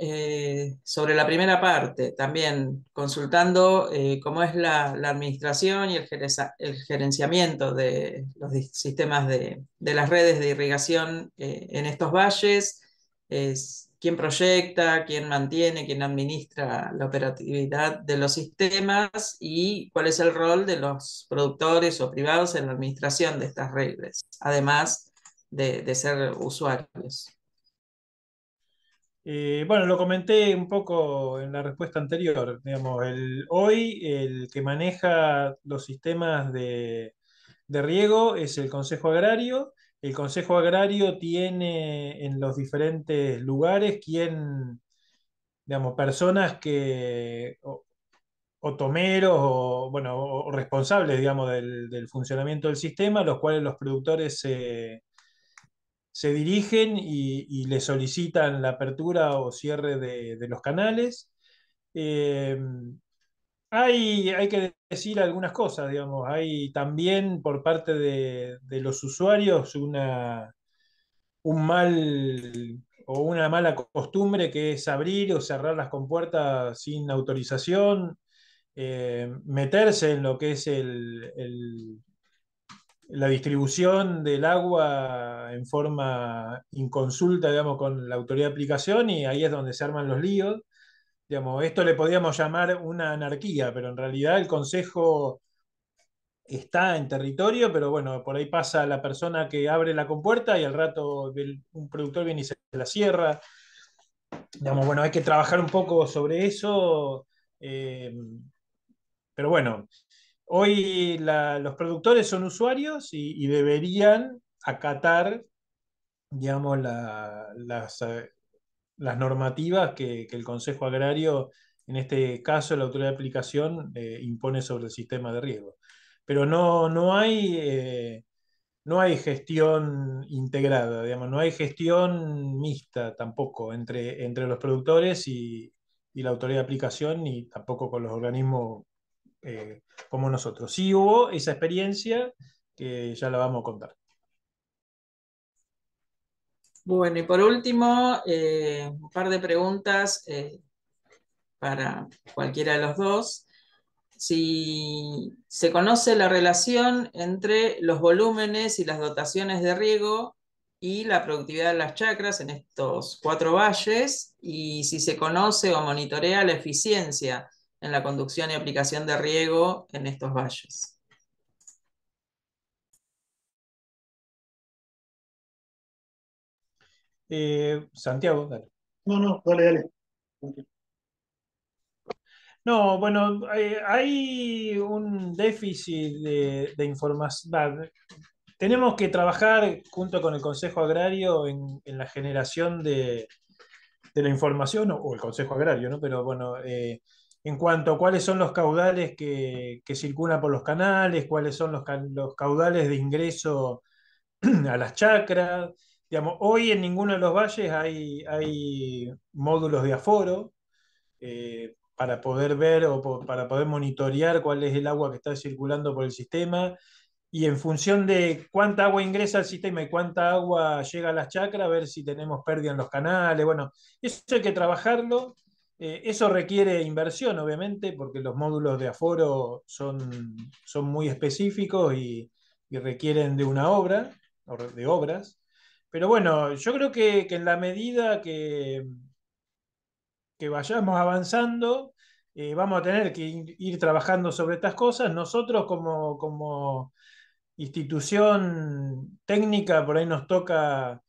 B: sobre la primera parte, también consultando cómo es la administración y el gerenciamiento de los sistemas de las redes de irrigación en estos valles, quién proyecta, quién mantiene, quién administra la operatividad de los sistemas y cuál es el rol de los productores o privados en la administración de estas redes, además de ser usuarios.
C: Bueno, lo comenté un poco en la respuesta anterior. Digamos, hoy el que maneja los sistemas de riego es el Consejo Agrario. El Consejo Agrario tiene en los diferentes lugares digamos, personas o tomeros o, bueno, o responsables, digamos, del funcionamiento del sistema, los cuales los productores se dirigen y le solicitan la apertura o cierre de los canales. Eh, hay que decir algunas cosas, digamos. Hay también por parte de los usuarios un mal o una mala costumbre que es abrir o cerrar las compuertas sin autorización, meterse en lo que es la distribución del agua en forma inconsulta, digamos, con la autoridad de aplicación, y ahí es donde se arman los líos. Digamos, esto le podríamos llamar una anarquía, pero en realidad el Consejo está en territorio, pero bueno, por ahí pasa la persona que abre la compuerta y al rato un productor viene y se la cierra. Digamos, bueno, hay que trabajar un poco sobre eso, eh, pero bueno, hoy los productores son usuarios y deberían acatar, digamos, las normativas que el Consejo Agrario, en este caso la autoridad de aplicación, impone sobre el sistema de riego. Pero no hay gestión integrada, digamos, no hay gestión mixta tampoco entre los productores y la autoridad de aplicación, ni tampoco con los organismos como nosotros. Sí hubo esa experiencia que ya la vamos a contar.
B: Bueno, y por último, un par de preguntas para cualquiera de los dos. Si se conoce la relación entre los volúmenes y las dotaciones de riego y la productividad de las chacras en estos 4 valles, y si se conoce o monitorea la eficiencia en la conducción y aplicación de riego en estos valles.
C: Santiago, dale.
A: No, dale, dale.
C: No, bueno, hay un déficit de información. Tenemos que trabajar junto con el Consejo Agrario en la generación de la información, o el Consejo Agrario, ¿no? Pero bueno, en cuanto a cuáles son los caudales que circulan por los canales, cuáles son los caudales de ingreso a las chacras. Digamos, hoy en ninguno de los valles hay módulos de aforo para poder ver o para poder monitorear cuál es el agua que está circulando por el sistema, y en función de cuánta agua ingresa al sistema y cuánta agua llega a las chacras, ver si tenemos pérdida en los canales. Bueno, eso hay que trabajarlo. Eso requiere inversión, obviamente, porque los módulos de aforo son muy específicos y requieren de una obra, o de obras. Pero bueno, yo creo que en la medida que vayamos avanzando, vamos a tener que ir trabajando sobre estas cosas. Nosotros como institución técnica, por ahí nos toca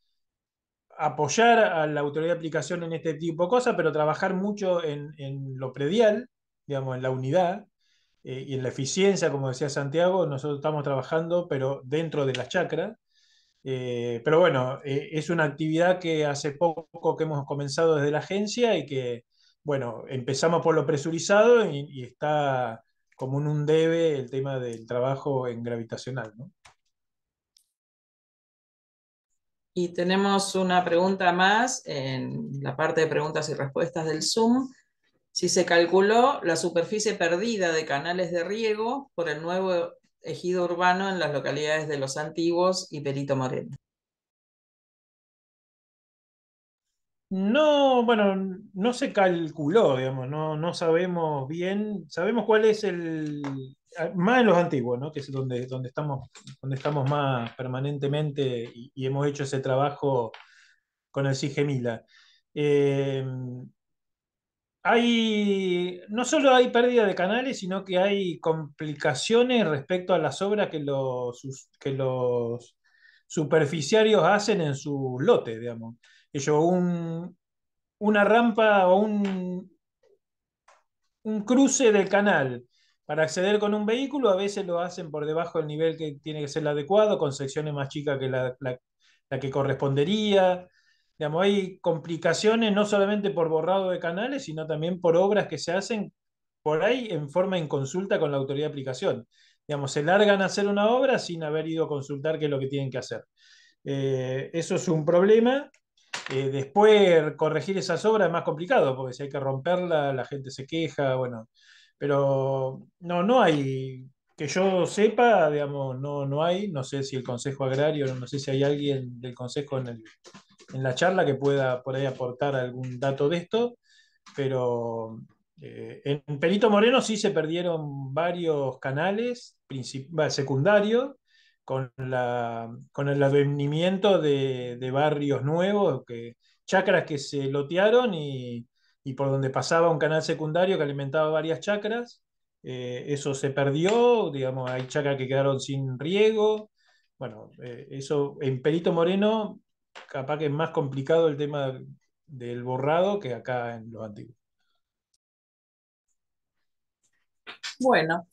C: apoyar a la autoridad de aplicación en este tipo de cosas, pero trabajar mucho en lo predial, digamos, en la unidad y en la eficiencia, como decía Santiago. Nosotros estamos trabajando, pero dentro de la chacra. Pero bueno, es una actividad que hace poco que hemos comenzado desde la agencia y que bueno, empezamos por lo presurizado y está como en un debe el tema del trabajo en gravitacional, ¿no?
B: Y tenemos una pregunta más en la parte de preguntas y respuestas del Zoom. Si se calculó la superficie perdida de canales de riego por el nuevo ejido urbano en las localidades de Los Antiguos y Perito Moreno.
C: No, bueno, no se calculó, digamos, no sabemos bien, sabemos cuál es más en los antiguos, ¿no? Que es donde estamos más permanentemente y hemos hecho ese trabajo con el Sigemila. Eh, no solo hay pérdida de canales, sino que hay complicaciones respecto a las obras que los superficiarios hacen en sus lotes, digamos. Ellos una rampa o un cruce del canal para acceder con un vehículo, a veces lo hacen por debajo del nivel que tiene que ser el adecuado, con secciones más chicas que la que correspondería. Digamos, hay complicaciones no solamente por borrado de canales, sino también por obras que se hacen por ahí en forma inconsulta con la autoridad de aplicación. Digamos, se largan a hacer una obra sin haber ido a consultar qué es lo que tienen que hacer. Eso es un problema. Después corregir esas obras es más complicado, porque si hay que romperla, la gente se queja, bueno, pero no hay, que yo sepa, digamos, no hay, no sé si el Consejo Agrario, no sé si hay alguien del Consejo en la charla que pueda por ahí aportar algún dato de esto, pero en Perito Moreno sí se perdieron varios canales secundarios con el advenimiento de barrios nuevos, chacras que se lotearon y por donde pasaba un canal secundario que alimentaba varias chacras. Eso se perdió, digamos, hay chacras que quedaron sin riego. Bueno, eso en Perito Moreno capaz que es más complicado el tema del borrado que acá en los antiguos.
B: Bueno,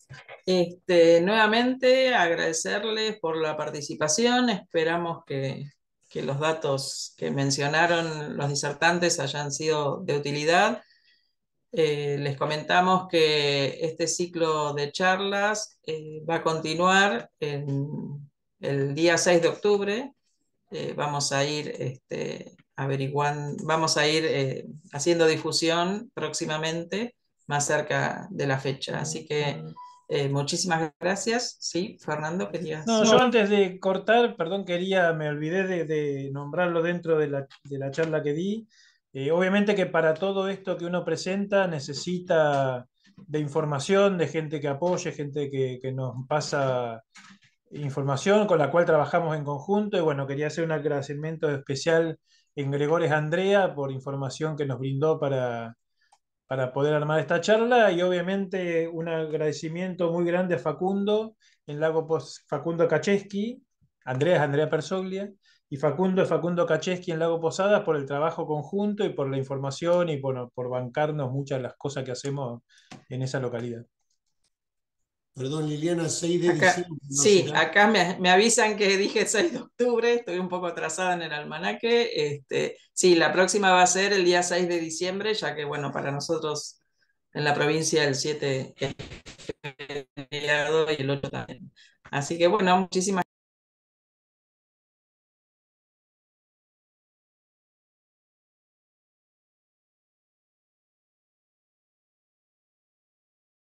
B: nuevamente agradecerles por la participación. Esperamos que los datos que mencionaron los disertantes hayan sido de utilidad. Les comentamos que este ciclo de charlas va a continuar el día 6 de octubre. Vamos a ir averiguando, vamos a ir haciendo difusión próximamente, más cerca de la fecha. Así que muchísimas gracias. Sí, Fernando, querías.
C: No, yo antes de cortar, perdón, me olvidé de nombrarlo dentro de la charla que di. Obviamente que para todo esto que uno presenta necesita de información, de gente que apoye, gente que nos pasa información con la cual trabajamos en conjunto. Y bueno, quería hacer un agradecimiento especial en Gregores Andrea por información que nos brindó para poder armar esta charla y obviamente un agradecimiento muy grande a Facundo, Facundo Kacheski, Andrea es Andrea Persoglia, y Facundo es Facundo Kacheski en Lago Posadas por el trabajo conjunto y por la información y por bancarnos muchas de las cosas que hacemos en esa localidad.
D: Perdón, Liliana, 6 de
B: Acá,
D: diciembre. ¿No
B: sí,
D: será?
B: acá me avisan que dije 6 de octubre, estoy un poco atrasada en el almanaque. Sí, la próxima va a ser el día 6 de diciembre, ya que, bueno, para nosotros en la provincia el 7 es feriado y el 8 también. Así que, bueno, muchísimas